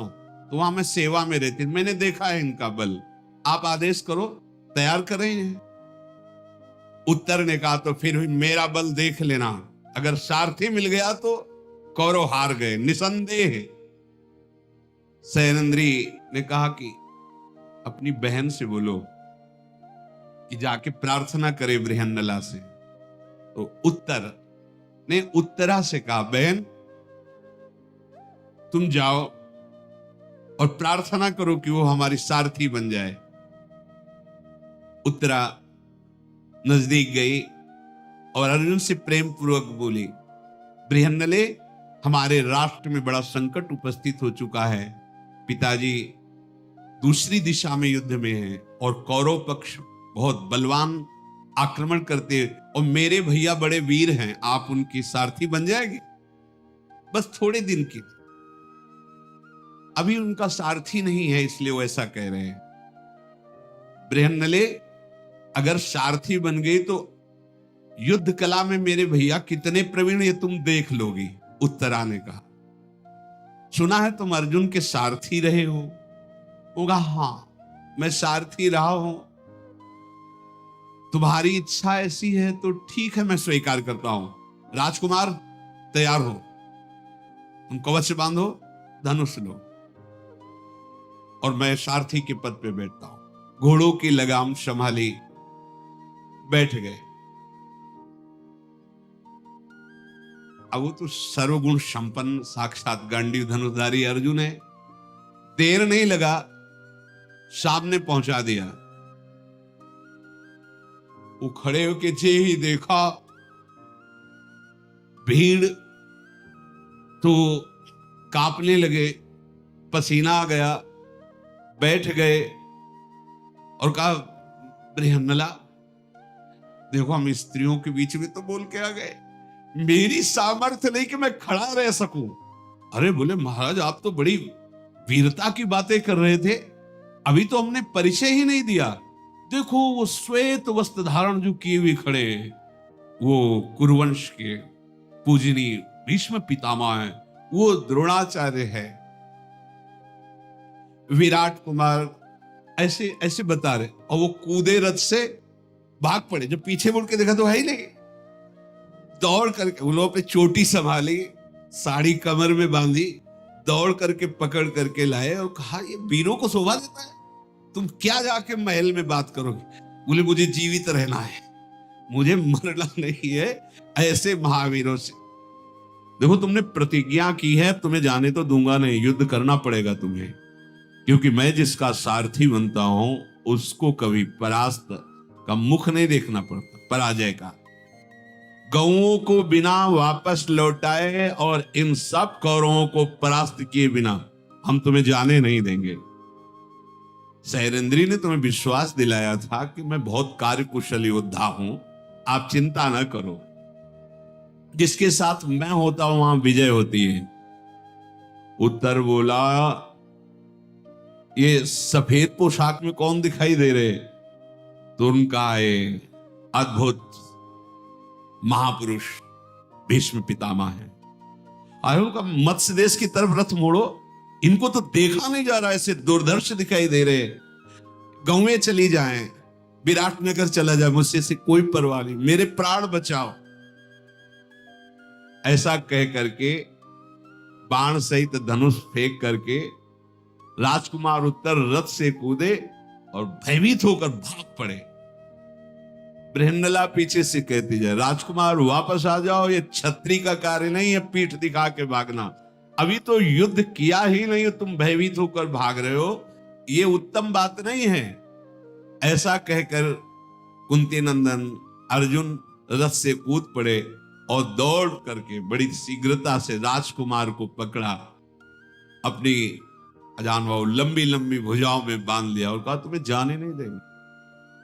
तो वहां मैं सेवा में रहती, मैंने देखा है इनका बल। आप आदेश करो, तैयार करें। उत्तर ने कहा, तो फिर मेरा बल देख लेना, अगर सारथी मिल गया तो कौरव हार गए निसंदेह। शैलेंद्री ने कहा कि अपनी बहन से बोलो कि जाके प्रार्थना करे बृहन्नला से। तो उत्तर ने उत्तरा से कहा, बहन तुम जाओ और प्रार्थना करो कि वो हमारी सारथी बन जाए। उत्तरा नजदीक गई और अर्जुन से प्रेम पूर्वक बोली, बृहन्नले, हमारे राष्ट्र में बड़ा संकट उपस्थित हो चुका है। पिताजी दूसरी दिशा में युद्ध में है और कौरव पक्ष बहुत बलवान आक्रमण करते, और मेरे भैया बड़े वीर हैं, आप उनकी सारथी बन जाएंगे बस थोड़े दिन के लिए। अभी उनका सारथी नहीं है, इसलिए वो ऐसा कह रहे हैं। बृहन्नले, अगर सारथी बन गई तो युद्ध कला में मेरे भैया कितने प्रवीण, ये तुम देख लोगी। उत्तरा ने कहा, सुना है तुम अर्जुन के सारथी रहे हो। होगा, हाँ मैं सारथी रहा हूं, तुम्हारी इच्छा ऐसी है तो ठीक है, मैं स्वीकार करता हूं। राजकुमार तैयार हो, तुम कवच बांधो, धनुष लो, और मैं सारथी के पद पे बैठता हूं। घोड़ों की लगाम संभाली, बैठ गए। अब वो तो सर्वगुण संपन्न साक्षात गांडीव धनुर्धारी अर्जुन है। देर नहीं लगा, सामने पहुंचा दिया। वो खड़े होके जे ही देखा, भीड़ तो कांपने लगे, पसीना आ गया, बैठ गए और कहा, बृहन्नला देखो, हम स्त्रियों के बीच में तो बोल के आ गए, मेरी सामर्थ्य नहीं कि मैं खड़ा रह सकूं। अरे बोले, महाराज आप तो बड़ी वीरता की बातें कर रहे थे, अभी तो हमने परिचय ही नहीं दिया। देखो वो श्वेत वस्त्र धारण जो किए हुए खड़े हैं, वो कुरुवंश के पूजनीय भीष्म पितामह है, वो द्रोणाचार्य है। विराट कुमार ऐसे ऐसे बता रहे, और वो कूदे रथ से भाग पड़े। जब पीछे मुड़ के देखा तो है ही नहीं, दौड़ करके उन लोगों पे चोटी संभाली, साड़ी कमर में बांधी, दौड़ करके पकड़ करके लाए और कहा, ये वीरों को शोभा देता है, तुम क्या जाके महल में बात करोगे। बोले, मुझे जीवित रहना है, मुझे मरना नहीं है ऐसे महावीरों से। देखो तुमने प्रतिज्ञा की है, तुम्हें जाने तो दूंगा नहीं, युद्ध करना पड़ेगा तुम्हें, क्योंकि मैं जिसका सारथी बनता हूं उसको कभी परास्त का मुख नहीं देखना पड़ता, पराजय का। गौओं को बिना वापस लौटाए और इन सब कौरवों को परास्त किए बिना हम तुम्हें जाने नहीं देंगे। शैलेंद्री ने तुम्हें विश्वास दिलाया था कि मैं बहुत कार्यकुशल योद्धा हूं, आप चिंता न करो, जिसके साथ मैं होता हूं वहां विजय होती है। उत्तर बोला, ये सफेद पोशाक में कौन दिखाई दे रहे? तो उनका अद्भुत महापुरुष भीष्म पितामह है। आयो का मत्स्य देश की तरफ रथ मोड़ो, इनको तो देखा नहीं जा रहा, ऐसे दूरदर्श दिखाई दे रहे। गांवें चली जाएं, विराटनगर चला जाए, मुझसे से कोई परवाह नहीं, मेरे प्राण बचाओ। ऐसा कह करके बाण सहित धनुष फेंक करके राजकुमार उत्तर रथ से कूदे और भयभीत होकर भाग पड़े। बृहन्नला पीछे से कहती जाए, राजकुमार वापस आ जाओ, ये छत्री का कार्य नहीं है पीठ दिखा के भागना। अभी तो युद्ध किया ही नहीं, तुम भयभीत होकर भाग रहे हो, ये उत्तम बात नहीं है। ऐसा कहकर कुंती नंदन अर्जुन रथ से कूद पड़े और दौड़ करके बड़ी शीघ्रता से राजकुमार को पकड़ा, अपनी अजानबाहु लंबी लंबी भुजाओं में बांध लिया और कहा तुम्हें जाने नहीं देंगे,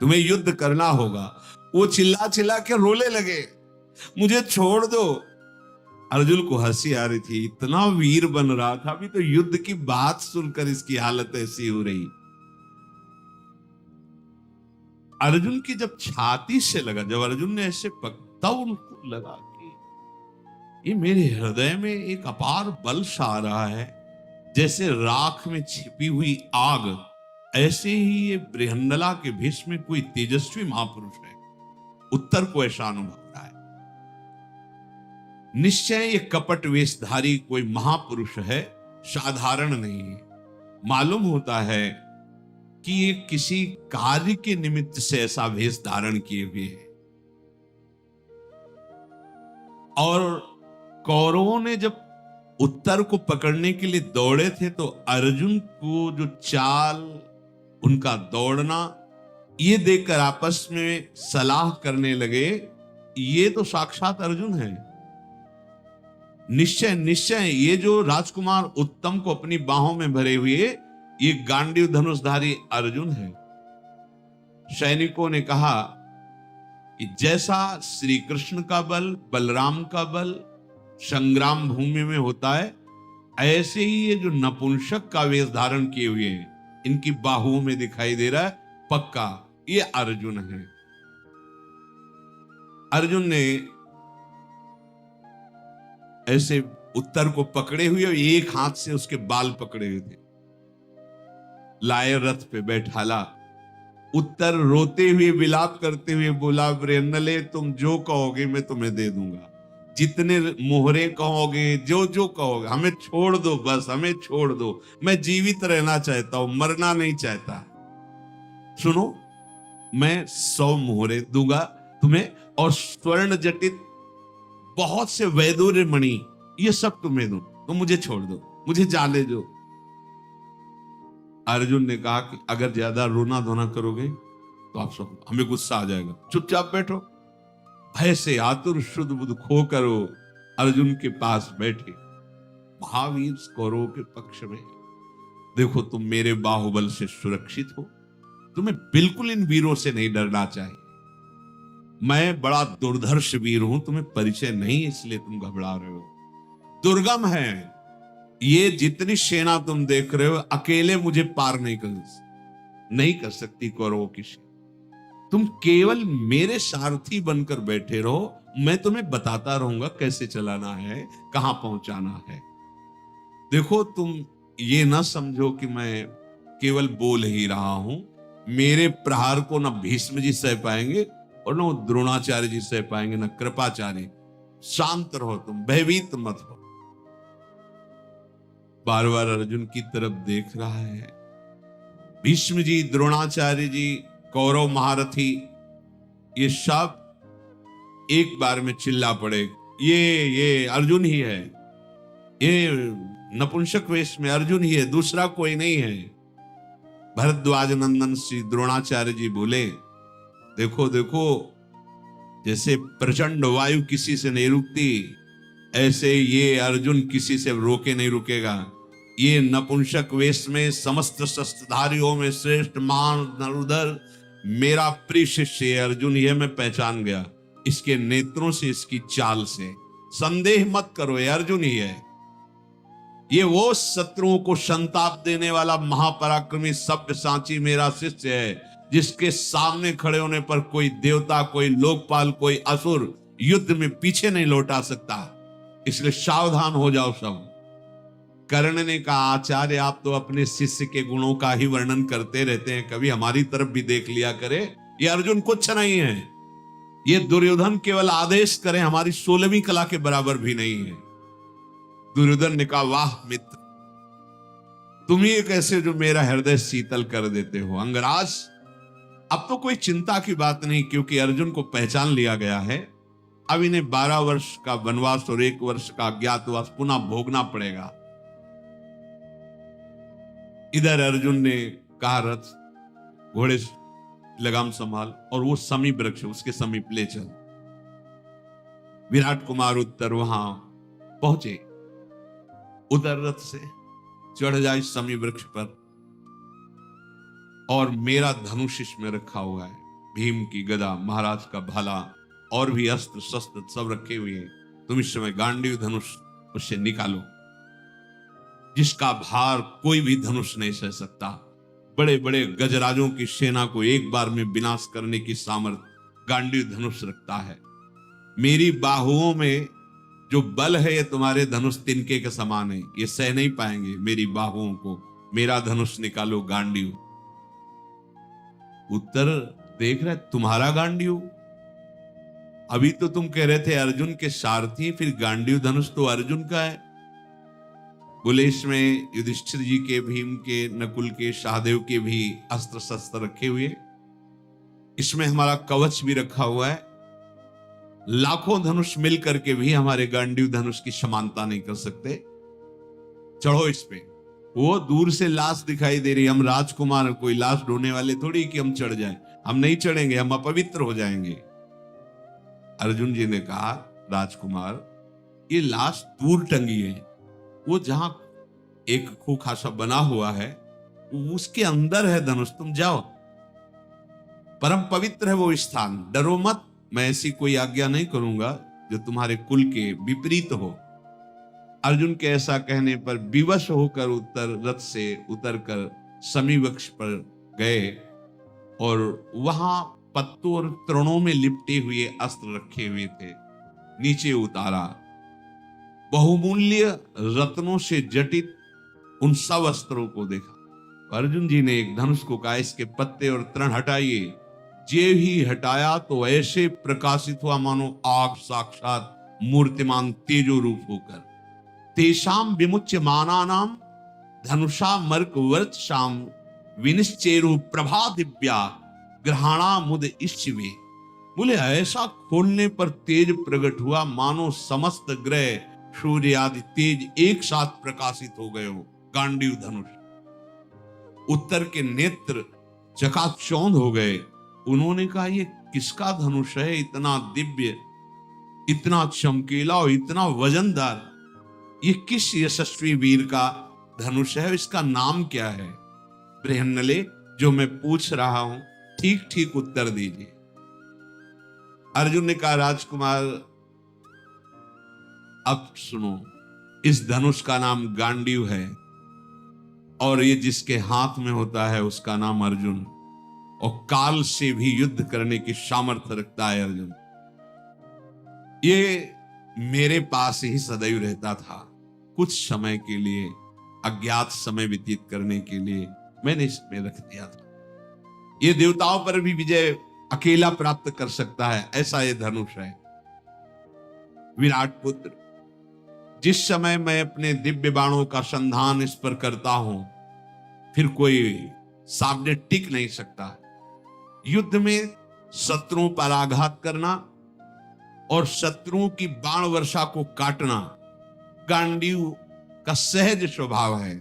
तुम्हें युद्ध करना होगा। वो चिल्ला चिल्ला के रोने लगे, मुझे छोड़ दो। अर्जुन को हंसी आ रही थी, इतना वीर बन रहा था, अभी तो युद्ध की बात सुनकर इसकी हालत ऐसी हो रही। अर्जुन की जब छाती से लगा, जब अर्जुन ने ऐसे तब उनको लगा कि ये मेरे हृदय में एक अपार बल सा आ रहा है, जैसे राख में छिपी हुई आग, ऐसे ही ये बृहन्नला के भीष्म में कोई तेजस्वी महापुरुष है। उत्तर को ऐसा अनुभव रहा है, निश्चय ये कपट वेशधारी कोई महापुरुष है, साधारण नहीं है। मालूम होता है कि ये किसी कार्य के निमित्त से ऐसा वेश धारण किए हुए है। और कौरवों ने जब उत्तर को पकड़ने के लिए दौड़े थे तो अर्जुन को जो चाल, उनका दौड़ना, ये देखकर आपस में सलाह करने लगे, ये तो साक्षात अर्जुन है। निश्चय निश्चय ये जो राजकुमार उत्तम को अपनी बाहों में भरे हुए, ये गांडीव धनुषधारी अर्जुन है। सैनिकों ने कहा कि जैसा श्री कृष्ण का बल, बलराम का बल संग्राम भूमि में होता है, ऐसे ही ये जो नपुंसक का वेश धारण किए हुए हैं, इनकी बाहुओं में दिखाई दे रहा है, पक्का ये अर्जुन है। अर्जुन ने ऐसे उत्तर को पकड़े हुए और एक हाथ से उसके बाल पकड़े हुए थे, लाए रथ पे बैठाला। उत्तर रोते हुए विलाप करते हुए बोला, बृहन्नले तुम जो कहोगे मैं तुम्हें दे दूंगा, जितने मोहरे कहोगे, जो जो कहोगे, हमें छोड़ दो, बस हमें छोड़ दो, मैं जीवित रहना चाहता हूं, मरना नहीं चाहता। सुनो, मैं 100 मोहरे दूंगा तुम्हें और स्वर्ण जटित बहुत से वैदूर्य मणि, ये सब तुम्हें दूं, तो मुझे छोड़ दो, मुझे जाने दो। अर्जुन ने कहा कि अगर ज्यादा रोना धोना करोगे तो आप सब, हमें गुस्सा आ जाएगा, चुपचाप बैठो। भय से आतुर शुद्ध बुद्ध खो करो अर्जुन के पास बैठे। महावीर कौरवों के पक्ष में, देखो तुम मेरे बाहुबल से सुरक्षित हो, तुम्हें बिल्कुल इन वीरों से नहीं डरना चाहिए। मैं बड़ा दुर्धर्ष वीर हूं, तुम्हें परिचय नहीं इसलिए तुम घबरा रहे हो। दुर्गम है ये, जितनी सेना तुम देख रहे हो, अकेले मुझे पार नहीं कर सकती कौरवों की सेना। तुम केवल मेरे सारथी बनकर बैठे रहो, मैं तुम्हें बताता रहूंगा कैसे चलाना है, कहां पहुंचाना है। देखो तुम ये ना समझो कि मैं केवल बोल ही रहा हूं, मेरे प्रहार को न भीष्म जी सह पाएंगे और न द्रोणाचार्य जी सह पाएंगे, न कृपाचार्य। शांत रहो, तुम भयभीत मत हो। बार बार अर्जुन की तरफ देख रहा है। भीष्म जी, द्रोणाचार्य जी, कौरव महारथी, ये सब एक बार में चिल्ला पड़े, ये अर्जुन ही है, ये नपुंसक वेश में अर्जुन ही है, दूसरा कोई नहीं है। भरद्वाज नंदन श्री द्रोणाचार्य जी बोले, देखो देखो, जैसे प्रचंड वायु किसी से नहीं रुकती, ऐसे ये अर्जुन किसी से रोके नहीं रुकेगा। ये नपुंसक वेश में समस्त शस्त्रधारियों में श्रेष्ठ मान नरुदर मेरा प्रिय शिष्य अर्जुन, यह मैं पहचान गया, इसके नेत्रों से, इसकी चाल से। संदेह मत करो, ये अर्जुन ही है। ये वो शत्रुओं को संताप देने वाला महापराक्रमी सब्यसाची मेरा शिष्य है, जिसके सामने खड़े होने पर कोई देवता, कोई लोकपाल, कोई असुर युद्ध में पीछे नहीं लौटा सकता। इसलिए सावधान हो जाओ सब। कर्ण ने कहा, आचार्य आप तो अपने शिष्य के गुणों का ही वर्णन करते रहते हैं, कभी हमारी तरफ भी देख लिया करे। ये अर्जुन कुछ नहीं है, ये दुर्योधन केवल आदेश करें, हमारी 16वीं कला के बराबर भी नहीं है। दुर्योधन ने कहा, वाह मित्र, तुम ही एक ऐसे जो मेरा हृदय शीतल कर देते हो। अंगराज, अब तो कोई चिंता की बात नहीं, क्योंकि अर्जुन को पहचान लिया गया है। अब इन्हें 12 वर्ष का वनवास और 1 वर्ष का अज्ञातवास पुनः भोगना पड़ेगा। इधर अर्जुन ने कहा, रथ घोड़े लगाम संभाल और वो समी वृक्ष उसके समीप ले चल। विराट कुमार उत्तर वहां पहुंचे। उतर रथ से, चढ़ जाए समी वृक्ष पर, और मेरा धनुष इसमें रखा हुआ है, भीम की गदा, महाराज का भाला और भी अस्त्र शस्त्र सब रखे हुए हैं। तुम इस समय गांडीव धनुष उससे निकालो, जिसका भार कोई भी धनुष नहीं सह सकता। बड़े बड़े गजराजों की सेना को एक बार में विनाश करने की सामर्थ्य गांडीव धनुष रखता है। मेरी बाहुओं में जो बल है, ये तुम्हारे धनुष तिनके के समान है, ये सह नहीं पाएंगे मेरी बाहुओं को। मेरा धनुष निकालो गांडीव। उत्तर देख रहे, तुम्हारा गांडीव? अभी तो तुम कह रहे थे अर्जुन के सारथी, फिर गांडीव धनुष तो अर्जुन का है। बोले, इसमें युधिष्ठिर जी के, भीम के, नकुल के, सहदेव के भी अस्त्र शस्त्र रखे हुए, इसमें हमारा कवच भी रखा हुआ है। लाखों धनुष मिलकर के भी हमारे गांडीव धनुष की समानता नहीं कर सकते। चढ़ो इस पे। वो दूर से लाश दिखाई दे रही, हम राजकुमार, कोई लाश ढोने वाले थोड़ी कि हम चढ़ जाएं। हम नहीं चढ़ेंगे, हम अपवित्र हो जाएंगे। अर्जुन जी ने कहा, राजकुमार, ये लाश दूर टंगी है, वो जहां एक खोखा सा बना हुआ है उसके अंदर है धनुष, तुम जाओ, परम पवित्र है वो स्थान, डरो मत। मैं ऐसी कोई आज्ञा नहीं करूंगा जो तुम्हारे कुल के विपरीत हो। अर्जुन के ऐसा कहने पर विवश होकर उत्तर रथ से उतरकर समी वृक्ष पर गए और वहां पत्तों और तृणों में लिपटे हुए अस्त्र रखे हुए थे, नीचे उतारा। बहुमूल्य रत्नों से जटित उन सब अस्त्रों को देखा। अर्जुन जी ने एक धनुष को कहा, इसके पत्ते और तृण हटाइए। जे ही हटाया तो ऐसे प्रकाशित हुआ मानो आग साक्षात मूर्तिमान तेजो रूप होकर। तेषाम विमुच्य मानानाम धनुषा मर्क वर्चशाम विनिश्चेरु प्रभा दिव्या ग्रहाणा मुद इश्चिवे। बोले, ऐसा खोलने पर तेज प्रकट हुआ मानो समस्त ग्रह, सूर्य आदि तेज एक साथ प्रकाशित हो गए हो। गांडीव धनुष। उत्तर के नेत्र चकाचौंध हो गए। उन्होंने कहा, ये किसका धनुष है, इतना दिव्य, इतना चमकीला और इतना वजनदार? ये किस यशस्वी वीर का धनुष है, इसका नाम क्या है? बृहन्नले, जो मैं पूछ रहा हूं ठीक ठीक उत्तर दीजिए। अर्जुन ने कहा, राजकुमार अब सुनो, इस धनुष का नाम गांडीव है और ये जिसके हाथ में होता है उसका नाम अर्जुन, और काल से भी युद्ध करने की सामर्थ्य रखता है अर्जुन। ये मेरे पास ही सदैव रहता था। कुछ समय के लिए, अज्ञात समय व्यतीत करने के लिए मैंने इसमें रख दिया था। ये देवताओं पर भी विजय अकेला प्राप्त कर सकता है, ऐसा ये धनुष है। विराट पुत्र, जिस समय मैं अपने दिव्य बाणों का संधान इस पर करता हूं, फिर कोई सामने टिक नहीं सकता। युद्ध में शत्रुओं पर आघात करना और शत्रुओं की बाण वर्षा को काटना गांडीव का सहज स्वभाव है।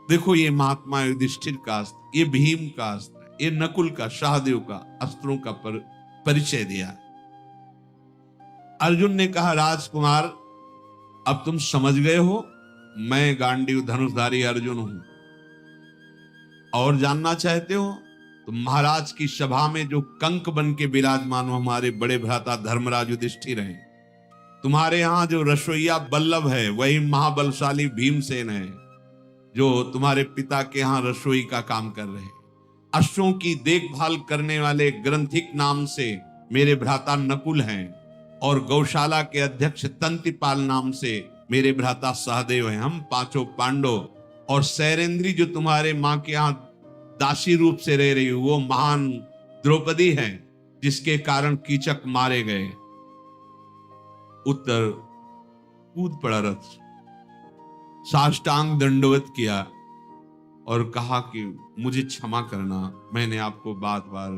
देखो, ये महात्मा युधिष्ठिर का अस्त्र, ये भीम का अस्त्र, ये नकुल का, सहदेव का अस्त्रों का परिचय दिया। अर्जुन ने कहा, राजकुमार, अब तुम समझ गए हो मैं गांडीव धनुषधारी अर्जुन हूं, और जानना चाहते हो तो महाराज की सभा में जो कंक बन के विराजमान हो हमारे बड़े भ्राता धर्मराज युधिष्ठिर हैं। तुम्हारे यहां जो रसोईया बल्लभ है वही महाबलशाली भीमसेन है, जो तुम्हारे पिता के यहां रसोई का काम कर रहे हैं। अश्वों की देखभाल करने वाले ग्रंथिक नाम से मेरे भ्राता नकुल हैं, और गौशाला के अध्यक्ष तंतिपाल नाम से मेरे भ्राता सहदेव हैं। हम पांचों पांडव, और सैरेंद्री जो तुम्हारे मां के यहां दासी रूप से रह रही, वो महान द्रौपदी है जिसके कारण कीचक मारे गए। उत्तर, कूद पड़ा रथ, साष्टांग दंडवत किया और कहा कि मुझे क्षमा करना, मैंने आपको बार बार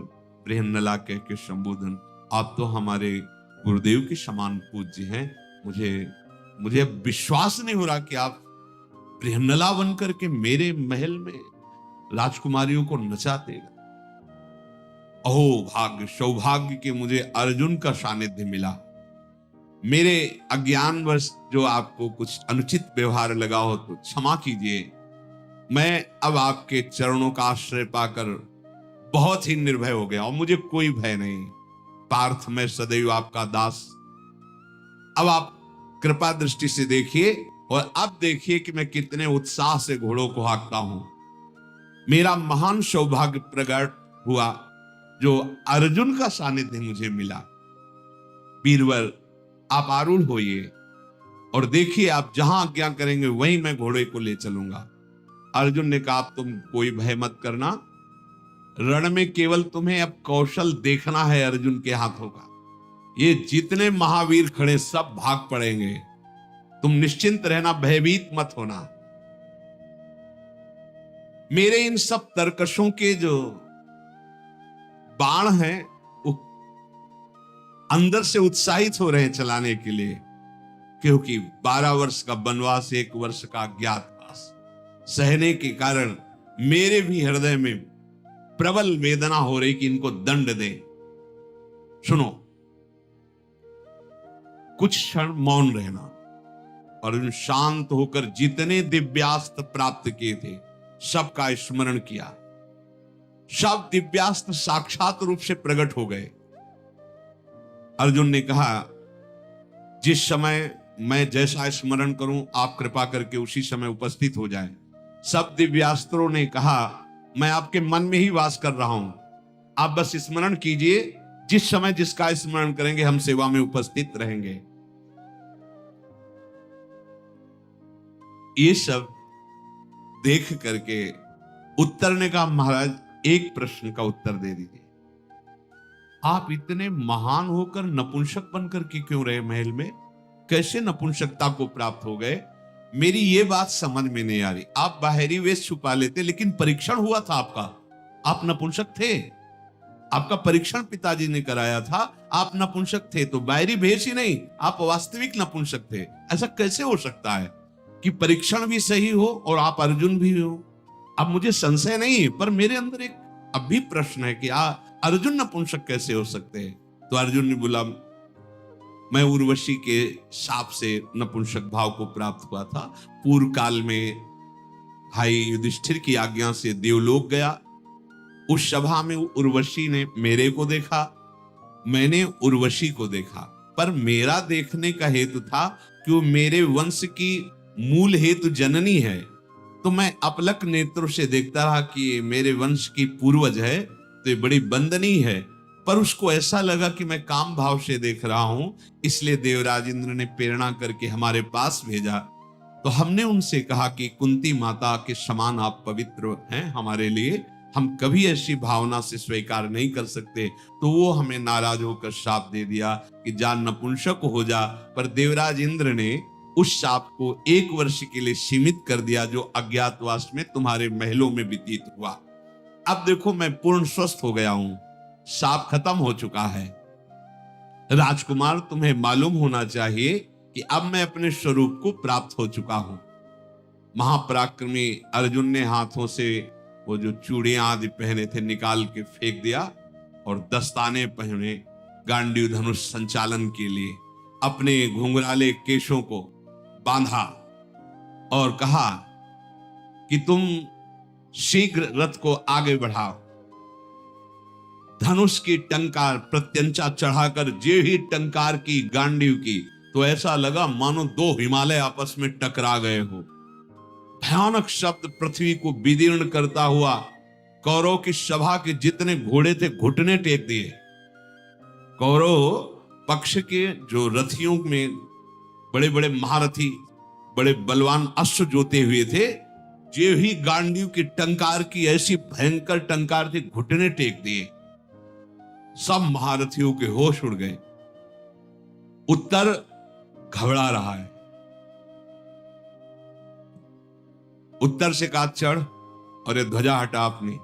बृहन्नला कह के संबोधन, आप तो हमारे गुरुदेव के समान पूज्य हैं, मुझे अब विश्वास नहीं हो रहा कि आप बृहन्नला बनकर के मेरे महल में राजकुमारियों को नचाते। अहो भाग्य, सौभाग्य कि मुझे अर्जुन का सानिध्य मिला। मेरे अज्ञानवश जो आपको कुछ अनुचित व्यवहार लगा हो तो क्षमा कीजिए। मैं अब आपके चरणों का आश्रय पाकर बहुत ही निर्भय हो गया और मुझे कोई भय नहीं। पार्थ, मैं सदैव आपका दास। अब आप कृपा दृष्टि से देखिए और अब देखिए कि मैं कितने उत्साह से घोड़ों को हाँकता हूं। मेरा महान सौभाग्य प्रकट हुआ जो अर्जुन का सानिध्य मुझे मिला। वीरवर, आप आरूढ़ होइए और देखिए, आप जहां आज्ञा करेंगे वहीं मैं घोड़े को ले चलूंगा। अर्जुन ने कहा, तुम कोई भय मत करना, रण में केवल तुम्हें अब कौशल देखना है अर्जुन के हाथों का। ये जितने महावीर खड़े सब भाग पड़ेंगे, तुम निश्चिंत रहना, भयभीत मत होना। मेरे इन सब तरकशों के जो बाण हैं वो अंदर से उत्साहित हो रहे हैं चलाने के लिए, क्योंकि 12 वर्ष का वनवास, 1 वर्ष का अज्ञातवास सहने के कारण मेरे भी हृदय में प्रबल वेदना हो रही कि इनको दंड दे। सुनो, कुछ क्षण मौन रहना। और शांत होकर जितने दिव्यास्त्र प्राप्त किए थे सबका स्मरण किया। सब दिव्यास्त्र साक्षात रूप से प्रकट हो गए। अर्जुन ने कहा, जिस समय मैं जैसा स्मरण करूं आप कृपा करके उसी समय उपस्थित हो जाएं। सब दिव्यास्त्रों ने कहा, मैं आपके मन में ही वास कर रहा हूं, आप बस स्मरण कीजिए, जिस समय जिसका स्मरण करेंगे हम सेवा में उपस्थित रहेंगे। ये सब देख करके उत्तर ने कहा, महाराज एक प्रश्न का उत्तर दे दीजिए, आप इतने महान होकर नपुंसक बनकर के क्यों रहे महल में? कैसे नपुंसकता को प्राप्त हो गए? मेरी ये बात समझ में नहीं आ रही। आप बाहरी वेश छुपा लेते, लेकिन परीक्षण हुआ था आपका, आप नपुंसक थे, आपका परीक्षण पिताजी ने कराया था, आप नपुंसक थे, तो बाहरी भेष ही नहीं, आप वास्तविक नपुंसक थे। ऐसा कैसे हो सकता है कि परीक्षण भी सही हो और आप अर्जुन भी हो? अब मुझे संशय नहीं, पर मेरे अंदर एक अब भी प्रश्न है कि अर्जुन नपुंसक कैसे हो सकते हैं? तो अर्जुन ने बोला, मैं उर्वशी के शाप से नपुंसक भाव को प्राप्त हुआ था। पूर्व काल में भाई युधिष्ठिर की आज्ञा से देवलोक गया। उस सभा में उर्वशी ने मेरे को देखा, मैंने उर्वशी को देखा, पर मेरा देखने का हेतु था कि वो मेरे वंश की मूल हेतु जननी है। तो मैं अपलक नेत्रों से देखता रहा कि ये मेरे वंश की पूर्वज है, तो ये बड़ी वंदनीय है। पर उसको ऐसा लगा कि मैं काम भाव से देख रहा हूं, इसलिए देवराज इंद्र ने प्रेरणा करके हमारे पास भेजा। तो हमने उनसे कहा कि कुंती माता के समान आप पवित्र हैं हमारे लिए, हम कभी ऐसी भावना से स्वीकार नहीं कर सकते। तो वो हमें नाराज होकर शाप दे दिया कि जा नपुंसक हो जा। पर देवराज इंद्र ने उस शाप को 1 वर्ष के लिए सीमित कर दिया, जो अज्ञातवास में तुम्हारे महलों में व्यतीत हुआ। अब देखो, मैं पूर्ण स्वस्थ हो गया हूं, शाप खत्म हो चुका है। राजकुमार, तुम्हें मालूम होना चाहिए कि अब मैं अपने स्वरूप को प्राप्त हो चुका हूं। महापराक्रमी अर्जुन ने हाथों से वो जो चूड़ियां आदि पहने थे निकाल के फेंक दिया और दस्ताने पहने गांडीव धनुष संचालन के लिए अपने घुंघराले केशों को बांधा और कहा कि तुम शीघ्र रथ को आगे बढ़ाओ। धनुष की टंकार प्रत्यंचा चढ़ाकर जे ही टंकार की गांडीव की, तो ऐसा लगा मानो 2 हिमालय आपस में टकरा गए हो। भयानक शब्द पृथ्वी को विदीर्ण करता हुआ कौरव की सभा के जितने घोड़े थे घुटने टेक दिए। कौरव पक्ष के जो रथियों में बड़े बड़े महारथी, बड़े बलवान अश्व जोते हुए थे, जे ही गांडीव की टंकार की ऐसी भयंकर टंकार थी, घुटने टेक दिए। सब महारथियों के होश उड़ गए। उत्तर घबरा रहा है, उत्तर से कहा चढ़ और ये ध्वजा हटा अपनी,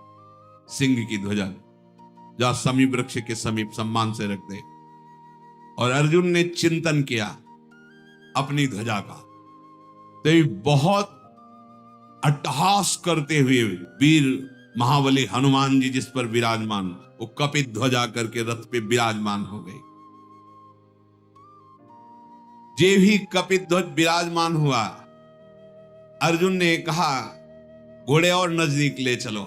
सिंह की ध्वजा, जा समी वृक्ष के समीप सम्मान से रख दे। और अर्जुन ने चिंतन किया अपनी ध्वजा का, तो ये बहुत अट्टहास करते हुए वीर महाबली हनुमान जी जिस पर विराजमान, वो कपित ध्वजा करके रथ पे विराजमान हो गए। जे भी कपित ध्वज विराजमान हुआ, अर्जुन ने कहा घोड़े और नजदीक ले चलो।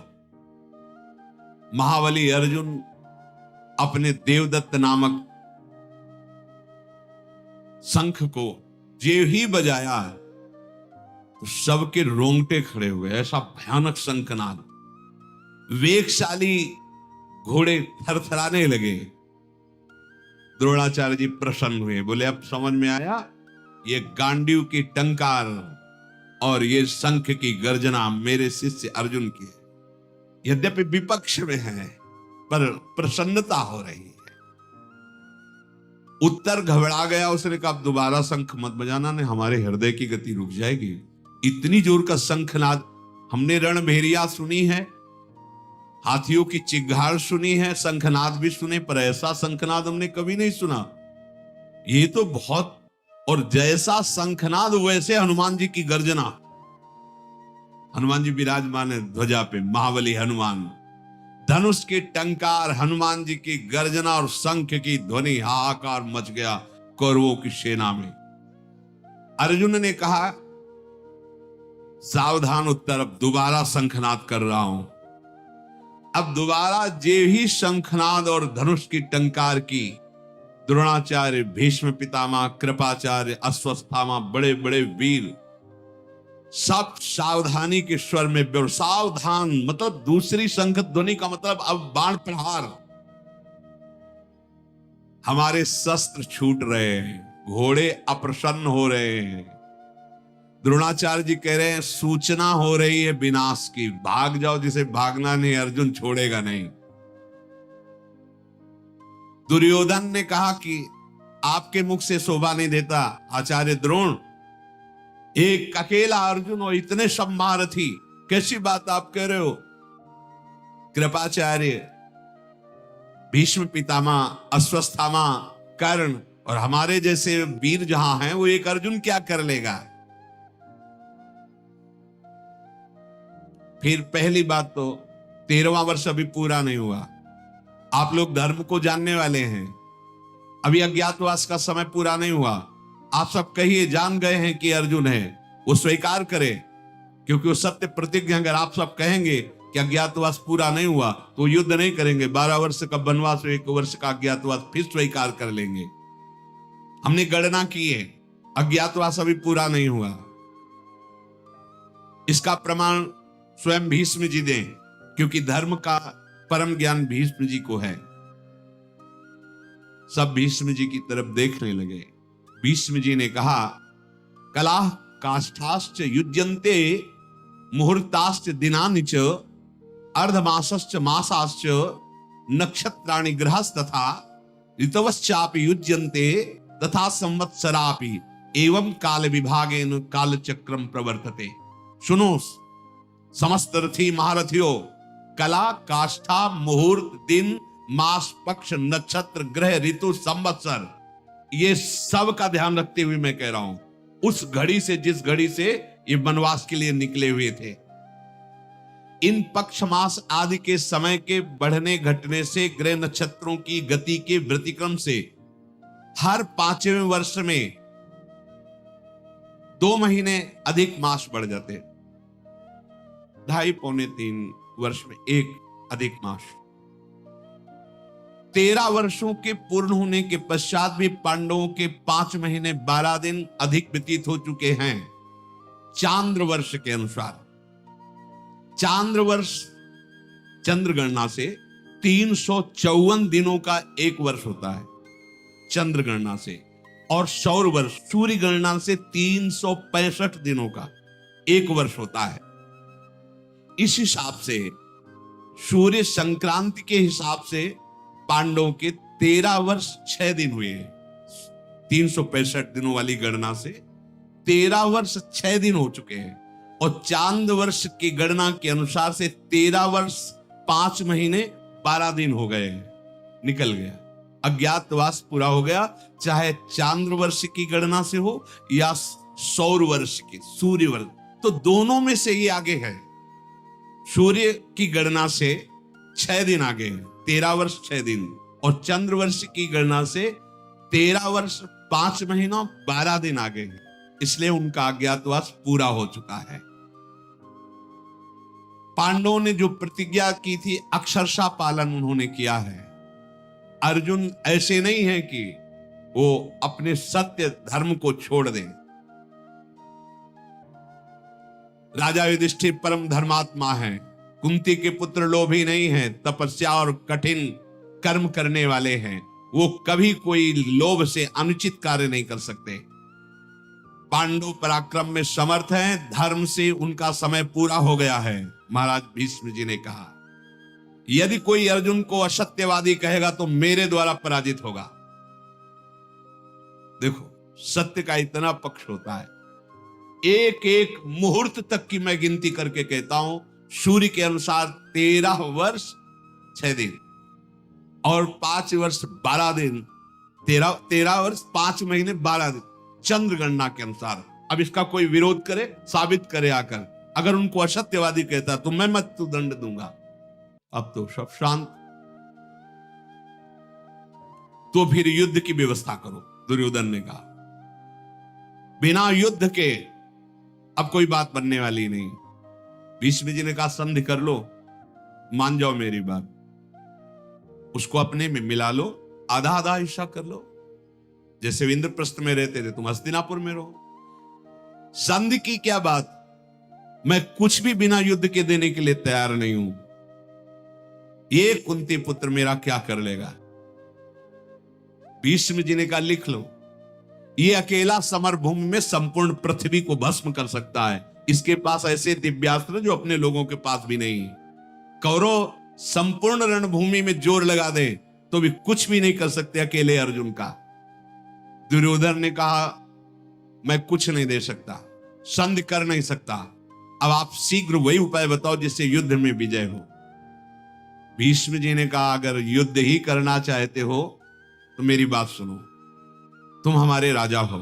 महाबली अर्जुन अपने देवदत्त नामक शंख को जे ही बजाया तो सबके रोंगटे खड़े हुए। ऐसा भयानक शंखनाद, वेगशाली घोड़े थरथराने लगे। द्रोणाचार्य जी प्रसन्न हुए, बोले अब समझ में आया, ये गांडीव की टंकार और ये शंख की गर्जना मेरे शिष्य अर्जुन की है। यद्यपि विपक्ष में है पर प्रसन्नता हो रही है। उत्तर घबरा गया, उसने कहा अब दोबारा शंख मत बजाना, ने हमारे हृदय की गति रुक जाएगी। इतनी जोर का शंखनाद, हमने रणभेरिया सुनी है, हाथियों की चिघाड़ सुनी है, शंखनाद भी सुने, पर ऐसा शंखनाद हमने कभी नहीं सुना। ये तो बहुत, और जैसा शंखनाद वैसे हनुमान जी की गर्जना। हनुमान जी विराजमान है ध्वजा पे, महाबली हनुमान, धनुष की टंकार, हनुमान जी की गर्जना और शंख की ध्वनि, हाहाकार मच गया कौरवों की सेना में। अर्जुन ने कहा सावधान उत्तर, अब दोबारा शंखनाद कर रहा हूं। अब दोबारा जे ही शंखनाद और धनुष की टंकार की, द्रोणाचार्य, भीष्म पितामह, कृपाचार्य, अश्वत्थामा, बड़े बड़े वीर सब सावधानी के स्वर में, सावधान मतलब दूसरी शंख ध्वनि का मतलब अब बाण प्रहार। हमारे शस्त्र छूट रहे हैं, घोड़े अप्रसन्न हो रहे हैं। द्रोणाचार्य जी कह रहे हैं सूचना हो रही है विनाश की, भाग जाओ, जिसे भागना नहीं अर्जुन छोड़ेगा नहीं। दुर्योधन ने कहा कि आपके मुख से शोभा नहीं देता आचार्य द्रोण, एक अकेला अर्जुन और इतने सब महारथी, कैसी बात आप कह रहे हो। कृपाचार्य, भीष्म पितामह, अश्वत्थामा, कर्ण और हमारे जैसे वीर जहां हैं, वो एक अर्जुन क्या कर लेगा। फिर पहली बात तो 13वां वर्ष अभी पूरा नहीं हुआ, आप लोग धर्म को जानने वाले हैं, अभी अज्ञातवास का समय पूरा नहीं हुआ। आप सब कहिए जान गए हैं कि अर्जुन है, वो स्वीकार करे, क्योंकि वो सत्य प्रतिज्ञा। अगर आप सब कहेंगे कि अज्ञातवास पूरा नहीं हुआ तो युद्ध नहीं करेंगे, 12 वर्ष का वनवास, 1 वर्ष का अज्ञातवास फिर स्वीकार कर लेंगे। हमने गणना की है, अज्ञातवास अभी पूरा नहीं हुआ। इसका प्रमाण स्वयं भीष्म जी दें, क्योंकि धर्म का परम ज्ञान भीष्म जी को है। सब भीष्म जी की तरफ देखने लगे। भीष्म जी ने कहा कलाह काष्ठाश्च युज्यन्ते मुहूर्ताश्च दिनानि च अर्धमासश्च मासाश्च नक्षत्राणि ग्रहस्तथा ऋतवश्चापि युज्यन्ते तथा संवत्सरापि एवं काल विभागेन कालचक्रम प्रवर्तते। सुनो समस्त रथी महारथियों, कला, काष्ठा, मुहूर्त, दिन, मास, पक्ष, नक्षत्र, ग्रह, ऋतु, संवत्सर, ये सब का ध्यान रखते हुए मैं कह रहा हूं, उस घड़ी से जिस घड़ी से ये वनवास के लिए निकले हुए थे, इन पक्ष मास आदि के समय के बढ़ने घटने से, ग्रह नक्षत्रों की गति के व्यतिक्रम से हर 5वें वर्ष में 2 महीने अधिक मास बढ़ जाते, 2.5 पौने 3 वर्ष में 1 अधिक मास। 13 वर्षों के पूर्ण होने के पश्चात भी पांडवों के 5 महीने 12 दिन अधिक व्यतीत हो चुके हैं चांद्र वर्ष के अनुसार। चांद्र वर्ष चंद्र गणना से 354 दिनों का एक वर्ष होता है चंद्र गणना से, और सौर वर्ष सूर्य गणना से 365 दिनों का एक वर्ष होता है। इस हिसाब से सूर्य संक्रांति के हिसाब से पांडवों के 13 वर्ष 6 दिन हुए हैं। 365 दिनों वाली गणना से 13 वर्ष 6 दिन हो चुके हैं। और चांद वर्ष की गणना के अनुसार से 13 वर्ष 5 महीने 12 दिन हो गए, निकल गया। अज्ञातवास पूरा हो गया, चाहे चांद्र वर्ष की गणना से हो या सौर वर्ष की, सूर्य वर्ष, तो दोनों में से ये आगे है। सूर्य की गणना से 6 दिन आगे है, 13 वर्ष 6 दिन, और चंद्र वर्ष की गणना से 13 वर्ष 5 महीना 12 दिन आगे है। इसलिए उनका अज्ञातवास पूरा हो चुका है। पांडवों ने जो प्रतिज्ञा की थी अक्षरशः पालन उन्होंने किया है। अर्जुन ऐसे नहीं है कि वो अपने सत्य धर्म को छोड़ दे। राजा युधिष्ठिर परम धर्मात्मा है, कुंती के पुत्र लोभी नहीं है, तपस्या और कठिन कर्म करने वाले हैं, वो कभी कोई लोभ से अनुचित कार्य नहीं कर सकते। पांडव पराक्रम में समर्थ हैं, धर्म से उनका समय पूरा हो गया है। महाराज भीष्म जी ने कहा, यदि कोई अर्जुन को असत्यवादी कहेगा तो मेरे द्वारा पराजित होगा। देखो, सत्य का इतना पक्ष होता है। एक एक मुहूर्त तक की मैं गिनती करके कहता हूं, सूर्य के अनुसार 13 वर्ष 6 दिन और 5 वर्ष 12 दिन, 13 वर्ष 5 महीने 12 दिन चंद्र गणना के अनुसार। अब इसका कोई विरोध करे, साबित करे आकर। अगर उनको असत्यवादी कहता तो मैं मृत्यु दंड दूंगा। अब तो सब शांत। तो फिर युद्ध की व्यवस्था करो, दुर्योधन ने कहा। बिना युद्ध के अब कोई बात बनने वाली नहीं। भीष्म जी ने कहा, संधि कर लो, मान जाओ मेरी बात, उसको अपने में मिला लो, आधा आधा हिस्सा कर लो। जैसे इंद्रप्रस्थ में रहते थे, तुम हस्तिनापुर में रहो। संधि की क्या बात, मैं कुछ भी बिना युद्ध के देने के लिए तैयार नहीं हूं। ये कुंती पुत्र मेरा क्या कर लेगा। भीष्म जी ने कहा, लिख लो, ये अकेला समरभूमि में संपूर्ण पृथ्वी को भस्म कर सकता है। इसके पास ऐसे दिव्यास्त्र जो अपने लोगों के पास भी नहीं है। कौरव संपूर्ण रणभूमि में जोर लगा दे तो भी कुछ भी नहीं कर सकते अकेले अर्जुन का। दुर्योधन ने कहा, मैं कुछ नहीं दे सकता, संधि कर नहीं सकता, अब आप शीघ्र वही उपाय बताओ जिससे युद्ध में विजय हो। भीष्म जी ने कहा, अगर युद्ध ही करना चाहते हो तो मेरी बात सुनो, तुम हमारे राजा हो,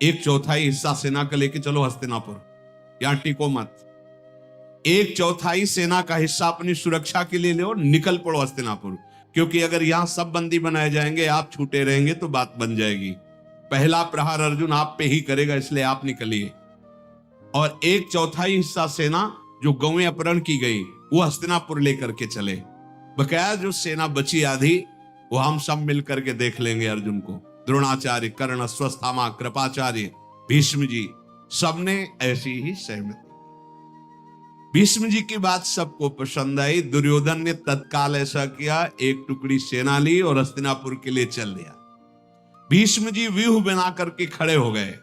1/4 हिस्सा सेना का लेके चलो हस्तिनापुर, यहां टिको मत। 1/4 सेना का हिस्सा अपनी सुरक्षा के लिए लो, निकल पड़ो हस्तिनापुर, क्योंकि अगर यहां सब बंदी बनाए जाएंगे, आप छूटे रहेंगे तो बात बन जाएगी। पहला प्रहार अर्जुन आप पे ही करेगा, इसलिए आप निकलिए। और 1/4 हिस्सा सेना जो गौएं अपहरण की गई वो हस्तिनापुर लेकर के चले। बकाया जो सेना बची आधी, वो हम सब मिलकर के देख लेंगे अर्जुन को। द्रोणाचार्य, कर्ण, अश्वत्थामा, कृपाचार्य, भीष्म जी, सबने ऐसी ही सहमति। भीष्म जी की बात सबको पसंद आई। दुर्योधन ने तत्काल ऐसा किया, एक टुकड़ी सेना ली और हस्तिनापुर के लिए चल दिया। भीष्म जी व्यूह बना करके खड़े हो गए।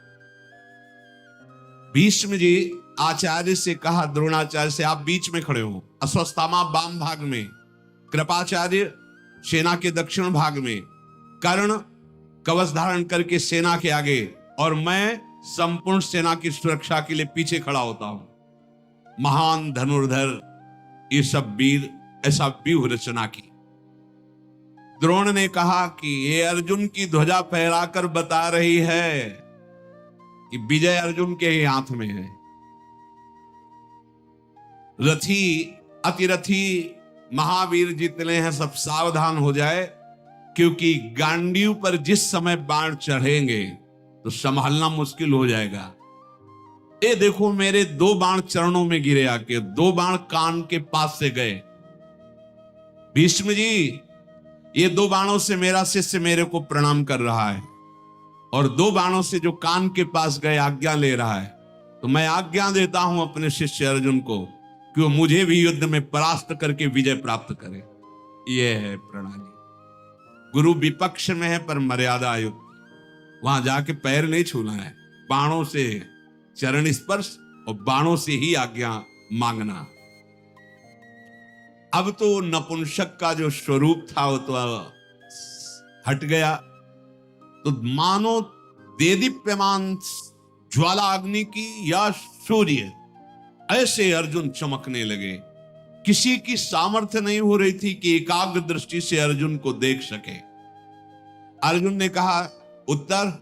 भीष्म जी आचार्य से कहा, द्रोणाचार्य से, आप बीच में खड़े हो, अश्वत्थामा वाम भाग में, कृपाचार्य सेना के दक्षिण भाग में, कर्ण कवच धारण करके सेना के आगे, और मैं संपूर्ण सेना की सुरक्षा के लिए पीछे खड़ा होता हूं। महान धनुर्धर ये सब वीर ऐसा व्यूह रचना की। द्रोण ने कहा कि ये अर्जुन की ध्वजा फहराकर बता रही है कि विजय अर्जुन के ही हाथ में है। रथी अतिरथी महावीर जितने हैं सब सावधान हो जाए, क्योंकि गांडीव पर जिस समय बाण चढ़ेंगे तो संभालना मुश्किल हो जाएगा। ये देखो, मेरे 2 बाण चरणों में गिरे आके, 2 बाण कान के पास से गए। भीष्म जी, ये 2 बाणों से मेरा शिष्य मेरे को प्रणाम कर रहा है, और 2 बाणों से जो कान के पास गए आज्ञा ले रहा है। तो मैं आज्ञा देता हूं अपने शिष्य अर्जुन को कि वो मुझे भी युद्ध में परास्त करके विजय प्राप्त करे। यह है प्रणाली। गुरु विपक्ष में है पर मर्यादा युक्त, वहां जाके पैर नहीं छूना है, बाणों से चरण स्पर्श और बाणों से ही आज्ञा मांगना। अब तो नपुंसक का जो स्वरूप था वो तो हट गया। तो मानो देदीप्यमान ज्वाला अग्नि की या सूर्य, ऐसे अर्जुन चमकने लगे। किसी की सामर्थ्य नहीं हो रही थी कि एकाग्र दृष्टि से अर्जुन को देख सके। अर्जुन ने कहा, उत्तर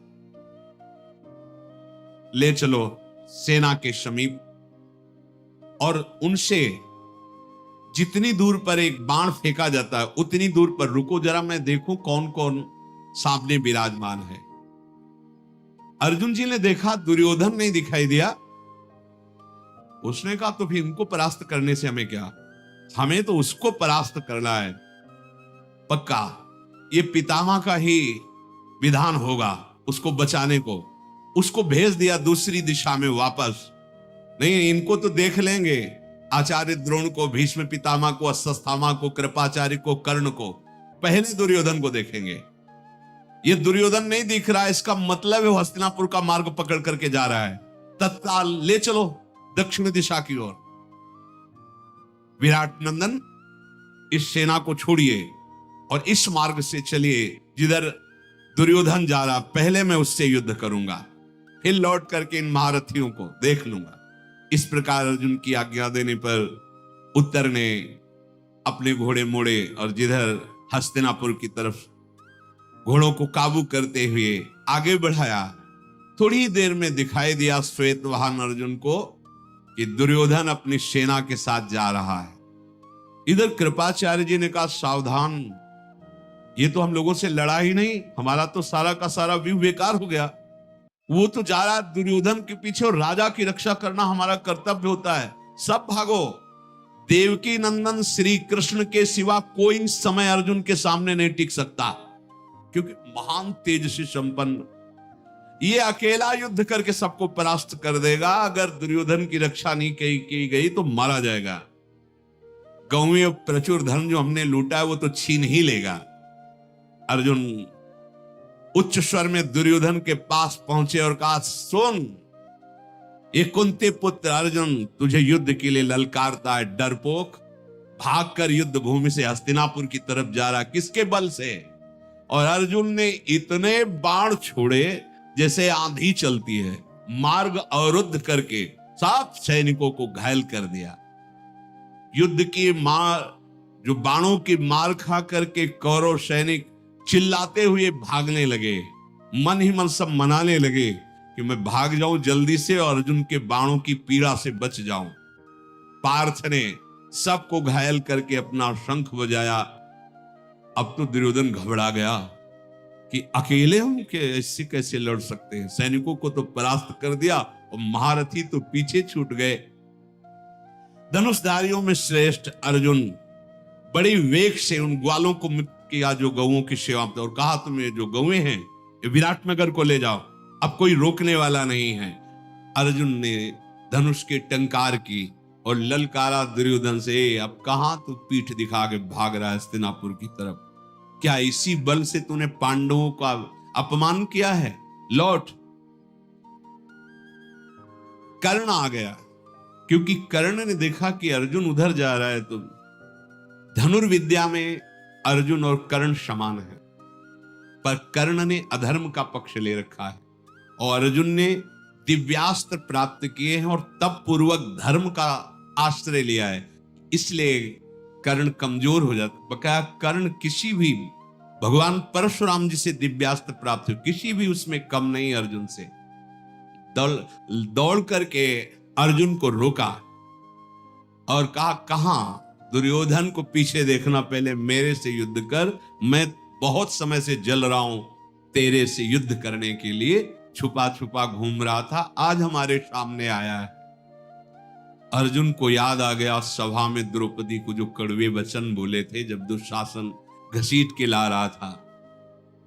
ले चलो सेना के समीप, और उनसे जितनी दूर पर एक बाण फेंका जाता है उतनी दूर पर रुको, जरा मैं देखूं कौन कौन सामने विराजमान है। अर्जुन जी ने देखा दुर्योधन नहीं दिखाई दिया। उसने कहा तो फिर इनको परास्त करने से हमें क्या, हमें तो उसको परास्त करना है पक्का। ये पितामह का ही विधान होगा उसको बचाने को। उसको भेज दिया दूसरी दिशा में वापस। नहीं, इनको तो देख लेंगे, आचार्य द्रोण को, भीष्म पितामह को, अश्वत्थामा को, कृपाचार्य को, कर्ण को। पहले दुर्योधन को देखेंगे। ये दुर्योधन नहीं दिख रहा है, इसका मतलब है वो हस्तिनापुर का मार्ग पकड़ करके जा रहा है। तत्काल ले चलो दक्षिण दिशा की ओर। विराट नंदन, इस सेना को छोड़िए और इस मार्ग से चलिए जिधर दुर्योधन जा रहा। पहले मैं उससे युद्ध करूंगा, फिर लौट करके इन महारथियों को देख लूंगा। इस प्रकार अर्जुन की आज्ञा देने पर उत्तर ने अपने घोड़े मोड़े और जिधर हस्तिनापुर की तरफ घोड़ों को काबू करते हुए आगे बढ़ाया। थोड़ी देर में दिखाई दिया श्वेत वाहन अर्जुन को कि दुर्योधन अपनी सेना के साथ जा रहा है। इधर कृपाचार्य जी ने कहा, सावधान, ये तो हम लोगों से लड़ा ही नहीं, हमारा तो सारा का सारा व्यू बेकार हो गया। वो तो जा रहा है दुर्योधन के पीछे और राजा की रक्षा करना हमारा कर्तव्य होता है। सब भागो। देवकी नंदन श्री कृष्ण के सिवा कोई इस समय अर्जुन के सामने नहीं टिक सकता, क्योंकि महान तेज से संपन्न ये अकेला युद्ध करके सबको परास्त कर देगा। अगर दुर्योधन की रक्षा नहीं की गई तो मारा जाएगा। गांव में प्रचुर धन जो हमने लूटा है वो तो छीन ही लेगा। अर्जुन उच्च स्वर में दुर्योधन के पास पहुंचे और कहा, सुन, ये कुंती पुत्र अर्जुन तुझे युद्ध के लिए ललकारता है। डरपोक, भागकर युद्ध भूमि से हस्तिनापुर की तरफ जा रहा, किसके बल से? और अर्जुन ने इतने बाण छोड़े जैसे आंधी चलती है, मार्ग अवरुद्ध करके सब सैनिकों को घायल कर दिया। युद्ध की मार, जो बाणों की मार खा करके कौरव सैनिक चिल्लाते हुए भागने लगे। मन ही मन सब मनाने लगे कि मैं भाग जाऊं जल्दी से और अर्जुन के बाणों की पीड़ा से बच जाऊं। पार्थ ने सबको घायल करके अपना शंख बजाया। अब तो दुर्योधन घबरा गया कि अकेले हम ऐसे कैसे लड़ सकते हैं। सैनिकों को तो परास्त कर दिया और महारथी तो पीछे छूट गए। धनुषधारियों में श्रेष्ठ अर्जुन बड़ी वेग से उन ग्वालों को मुक्त किया जो गौओं की सेवा में, और कहा, तुम्हें जो गौएं हैं ये विराट नगर को ले जाओ, अब कोई रोकने वाला नहीं है। अर्जुन ने धनुष के टंकार की और ललकारा दुर्योधन से, अब कहां तू पीठ दिखा के भाग रहा है हस्तिनापुर की तरफ? क्या इसी बल से तूने पांडवों का अपमान किया है? लौट। कर्ण आ गया, क्योंकि कर्ण ने देखा कि अर्जुन उधर जा रहा है। तो धनुर्विद्या में अर्जुन और कर्ण समान है, पर कर्ण ने अधर्म का पक्ष ले रखा है और अर्जुन ने दिव्यास्त्र प्राप्त किए हैं और तप पूर्वक धर्म का आश्रय लिया है। इसलिए कर्ण कमजोर हो जाता। बकाया कर्ण किसी भी, भगवान परशुराम जी से दिव्यास्त्र प्राप्त हुए, किसी भी उसमें कम नहीं अर्जुन से। दौड़ करके अर्जुन को रोका और कहा, कहां? दुर्योधन को पीछे देखना, पहले मेरे से युद्ध कर। मैं बहुत समय से जल रहा हूं तेरे से युद्ध करने के लिए, छुपा छुपा घूम रहा था, आज हमारे सामने आया है। अर्जुन को याद आ गया सभा में द्रौपदी को जो कड़वे वचन बोले थे जब दुशासन घसीट के ला रहा था।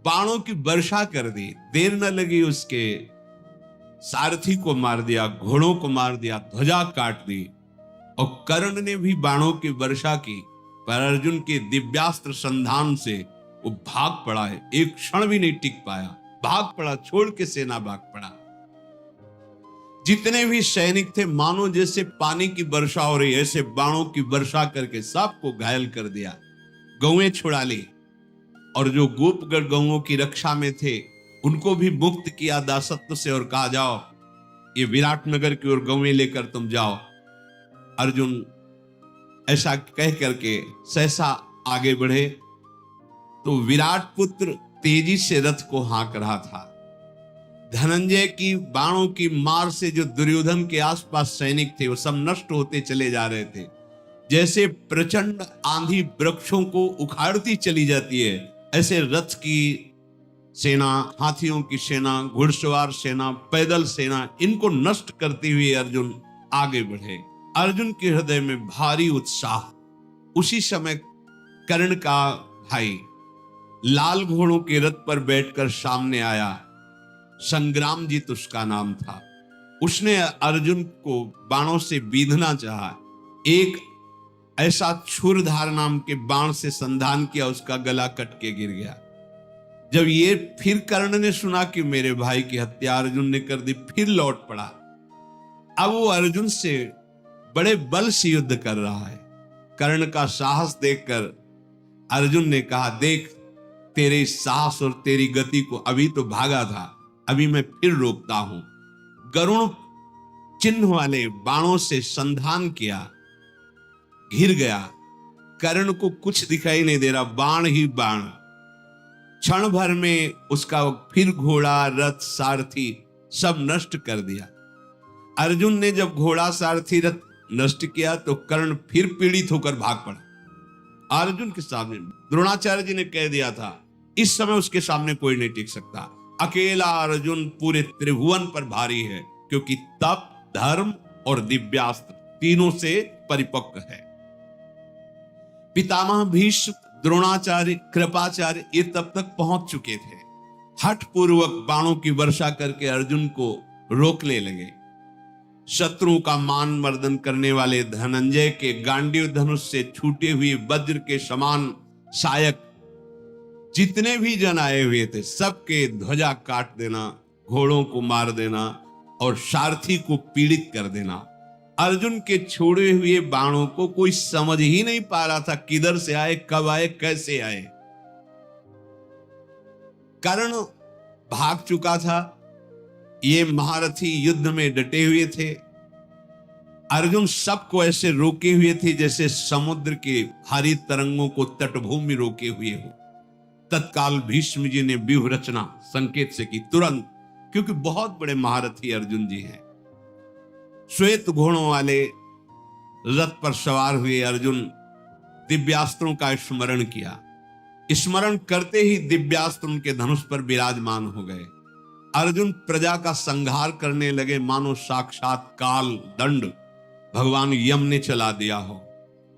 बाणों की वर्षा कर दी, देर न लगी, उसके सारथी को मार दिया, घोड़ों को मार दिया, ध्वजा काट दी। और कर्ण ने भी बाणों की वर्षा की, पर अर्जुन के दिव्यास्त्र संधान से वो भाग पड़ा है। एक क्षण भी नहीं टिक पाया, भाग पड़ा, छोड़ के सेना भाग पड़ा। जितने भी सैनिक थे मानो जैसे पानी की वर्षा हो रही, ऐसे बाणों की वर्षा करके सबको घायल कर दिया। गौएं छुड़ा ली और जो गोपगढ़ गौओं की रक्षा में थे उनको भी मुक्त किया दासत्व से और कहा, जाओ ये विराटनगर की ओर गौवें लेकर तुम जाओ। अर्जुन ऐसा कह करके सहसा आगे बढ़े तो विराट पुत्र तेजी से रथ को हाँक रहा था। धनंजय की बाणों की मार से जो दुर्योधन के आसपास सैनिक थे वो सब नष्ट होते चले जा रहे थे। जैसे प्रचंड आंधी वृक्षों को उखाड़ती चली जाती है, ऐसे रथ की सेना, हाथियों की सेना, घुड़सवार सेना, पैदल सेना, इनको नष्ट करते हुए अर्जुन आगे बढ़े। अर्जुन के हृदय में भारी उत्साह। उसी समय कर्ण का भाई लाल घोड़ों के रथ पर बैठकर सामने आया। संग्रामजीत उसका नाम था। उसने अर्जुन को बाणों से बीधना चाहा। एक ऐसा छुरधार नाम के बाण से संधान किया, उसका गला कट के गिर गया। जब ये फिर कर्ण ने सुना कि मेरे भाई की हत्या अर्जुन ने कर दी, फिर लौट पड़ा। अब वो अर्जुन से बड़े बल से युद्ध कर रहा है। कर्ण का साहस देखकर अर्जुन ने कहा, देख तेरे साहस और तेरी गति को, अभी तो भागा था, अभी मैं फिर रोकता हूं। गरुण चिन्ह वाले बाणों से संधान किया, घिर गया। कर्ण को कुछ दिखाई नहीं दे रहा, बाण ही बाण। क्षण भर में उसका फिर घोड़ा, रथ, सारथी सब नष्ट कर दिया। अर्जुन ने जब घोड़ा, सारथी, रथ नष्ट किया तो कर्ण फिर पीड़ित होकर भाग पड़ा। अर्जुन के सामने द्रोणाचार्य जी ने कह दिया था, इस समय उसके सामने कोई नहीं टिक सकता। अकेला अर्जुन पूरे त्रिभुवन पर भारी है, क्योंकि तप, धर्म और दिव्यास्त्र तीनों से परिपक्व है। पितामह भीष्म, द्रोणाचार्य, कृपाचार्य ये तब तक पहुंच चुके थे। हठ पूर्वक बाणों की वर्षा करके अर्जुन को रोकने लगे। शत्रु का मान मर्दन करने वाले धनंजय के गांडीव धनुष से छूटे हुए वज्र के समान सायक जितने भी जन आए हुए थे, सबके ध्वजा काट देना, घोड़ों को मार देना और सारथी को पीड़ित कर देना। अर्जुन के छोड़े हुए बाणों को कोई समझ ही नहीं पा रहा था, किधर से आए, कब आए, कैसे आए। कर्ण भाग चुका था, ये महारथी युद्ध में डटे हुए थे। अर्जुन सबको ऐसे रोके हुए थे जैसे समुद्र के भारी तरंगों को तटभूमि रोके हुए हो। तत्काल भीष्म जी ने व्यूह रचना संकेत से की तुरंत, क्योंकि बहुत बड़े महारथी अर्जुन जी हैं। श्वेत घोड़ों वाले रथ पर सवार हुए अर्जुन दिव्यास्त्रों का स्मरण किया। स्मरण करते ही दिव्यास्त्र उनके धनुष पर विराजमान हो गए। अर्जुन प्रजा का संहार करने लगे, मानो साक्षात काल दंड भगवान यम ने चला दिया हो।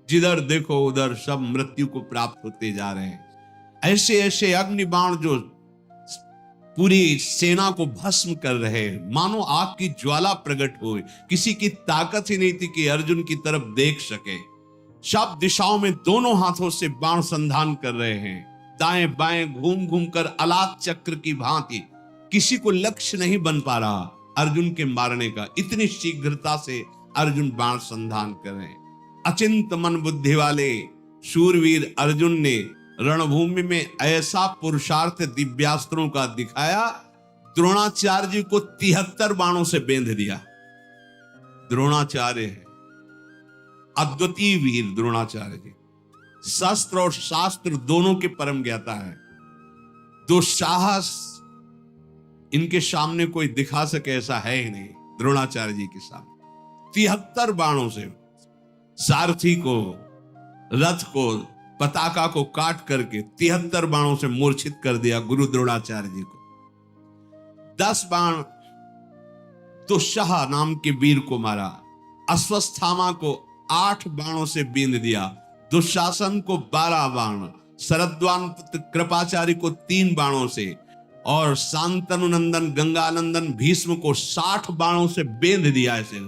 जिधर देखो उधर सब मृत्यु को प्राप्त होते जा रहे हैं। ऐसे ऐसे अग्निबाण जो पूरी सेना को भस्म कर रहे हैं, मानो आग की ज्वाला प्रकट हो। किसी की ताकत ही नहीं थी कि अर्जुन की तरफ देख सके। सब दिशाओं में दोनों हाथों से बाण संधान कर रहे हैं, दाएं बाएं घूम घूम कर अलात चक्र की भांति। किसी को लक्ष्य नहीं बन पा रहा अर्जुन के मारने का, इतनी शीघ्रता से अर्जुन बाण संधान कर रहे हैं। अचिंत मन बुद्धि वाले शूरवीर अर्जुन ने रणभूमि में ऐसा पुरुषार्थ दिव्यास्त्रों का दिखाया, द्रोणाचार्य जी को 73 बाणों से बेंध दिया। द्रोणाचार्य है अद्वितीय वीर। द्रोणाचार्य जी शस्त्र और शास्त्र दोनों के परम ज्ञाता है। दो साहस इनके सामने कोई दिखा सके ऐसा है ही नहीं। द्रोणाचार्य जी के सामने 73 बाणों से सारथी को, रथ को, पताका को काट करके 73 बाणों से मूर्छित कर दिया गुरु द्रोणाचार्य जी को। 10 बाण दुस्सह नाम के वीर को मारा। अश्वस्थामा को 8 बाणों से बींध दिया। दुशासन को 12 बाण, शरद्वान पुत्र कृपाचार्य को 3 बाणों से और शांतनु नंदन गंगानंदन भीष्म को 60 बाणों से बेंध दिया। ऐसे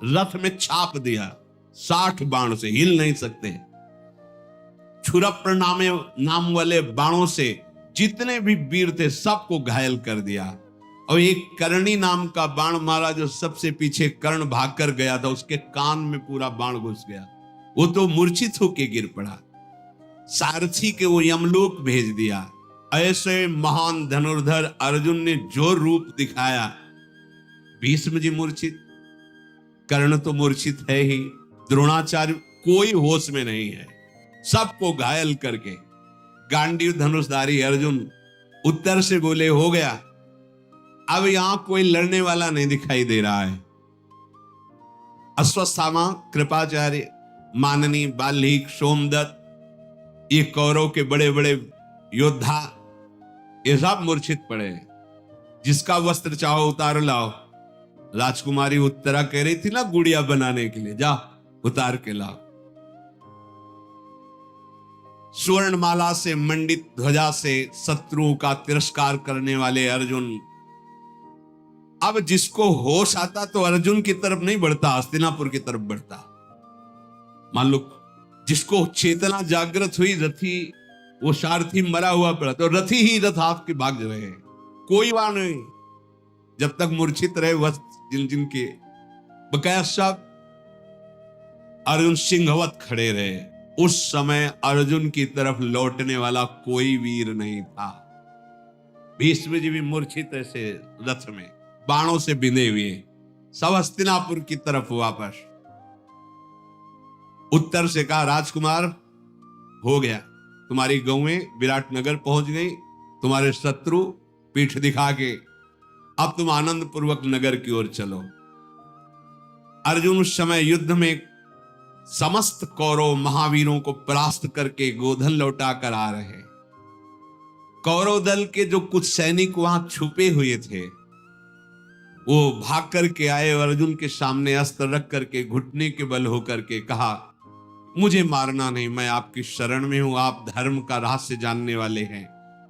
रथ में छाप दिया। 60 बाण से हिल नहीं सकते। छुरप्र नाम वाले बाणों से जितने भी वीर थे सबको घायल कर दिया। और एक करणी नाम का बाण मारा, जो सबसे पीछे कर्ण भागकर गया था, उसके कान में पूरा बाण घुस गया। वो तो मूर्छित होके गिर पड़ा। सारथी के वो यमलोक भेज दिया। ऐसे महान धनुर्धर अर्जुन ने जो रूप दिखाया, भीष्म जी मूर्छित, कर्ण तो मूर्छित है ही, द्रोणाचार्य कोई होश में नहीं है, सबको घायल करके गांडीव धनुषधारी अर्जुन उत्तर से बोले हो गया, अब यहां कोई लड़ने वाला नहीं दिखाई दे रहा है। अश्वत्थामा, कृपाचार्य, माननी, बाल्मीक, सोमदत्त, ये कौरव के बड़े बड़े योद्धा, ये सब मूर्छित पड़े। जिसका वस्त्र चाहो उतार लाओ। राजकुमारी उत्तरा कह रही थी ना गुड़िया बनाने के लिए, जा उतार के लाओ। स्वर्णमाला से मंडित ध्वजा से शत्रुओं का तिरस्कार करने वाले अर्जुन, अब जिसको होश आता तो अर्जुन की तरफ नहीं बढ़ता, हस्तिनापुर की तरफ बढ़ता। मान लो जिसको चेतना जागृत हुई, रथी वो सारथी मरा हुआ पड़ा तो रथी ही रथ आपके भाग रहे, कोई वहां नहीं। जब तक मूर्छित रहे वस्त्र जिन जिन के बकाया सब अर्जुन सिंहवत खड़े रहे। उस समय अर्जुन की तरफ लौटने वाला कोई वीर नहीं था। भीष्म जी भी मूर्छित ऐसे रथ में बाणों से बिंधे हुए, सब हस्तिनापुर की तरफ वापस। उत्तर से कहा राजकुमार हो गया, तुम्हारी गौएं विराटनगर पहुंच गई, तुम्हारे शत्रु पीठ दिखा के, अब तुम आनंद पूर्वक नगर की ओर चलो। अर्जुन उस समय युद्ध में समस्त कौरव महावीरों को परास्त करके गोधन लौटा कर आ रहे। कौरव दल के जो कुछ सैनिक वहां छुपे हुए थे वो भाग करके आए, अर्जुन के सामने अस्त्र रख करके घुटने के बल होकर के कहा मुझे मारना नहीं, मैं आपकी शरण में हूं, आप धर्म का रहस्य जानने वाले हैं।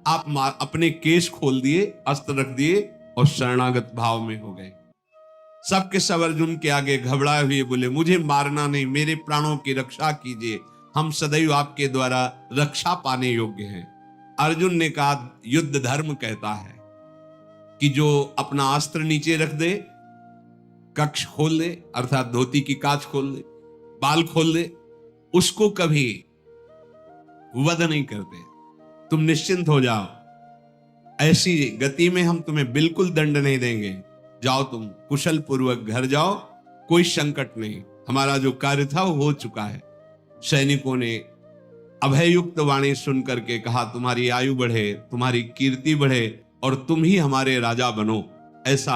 आप अपने केश खोल दिए, अस्त्र रख दिए और शरणागत भाव में हो गए। सबके सब अर्जुन के आगे घबराए हुए बोले मुझे मारना नहीं, मेरे प्राणों की रक्षा कीजिए, हम सदैव आपके द्वारा रक्षा पाने योग्य हैं। अर्जुन ने कहा युद्ध धर्म कहता है कि जो अपना अस्त्र नीचे रख दे, कक्ष खोल दे, अर्थात धोती की कांच खोल दे, बाल खोल दे, उसको कभी वध नहीं करते। तुम निश्चिंत हो जाओ, ऐसी गति में हम तुम्हें बिल्कुल दंड नहीं देंगे, जाओ तुम कुशल पूर्वक घर जाओ, कोई संकट नहीं, हमारा जो कार्य था वो हो चुका है। सैनिकों ने अभययुक्त वाणी सुन करके कहा तुम्हारी आयु बढ़े, तुम्हारी कीर्ति बढ़े और तुम ही हमारे राजा बनो। ऐसा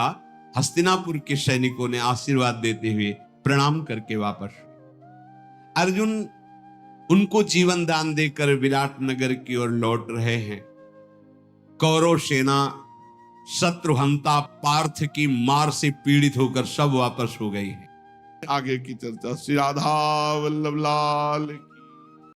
हस्तिनापुर के सैनिकों ने आशीर्वाद देते हुए प्रणाम करके वापस। अर्जुन उनको जीवन दान देकर विराट नगर की ओर लौट रहे हैं। कौरव सेना शत्रुहंता पार्थ की मार से पीड़ित होकर सब वापस हो गई है। आगे की चर्चा श्री राधा वल्लभ लाल।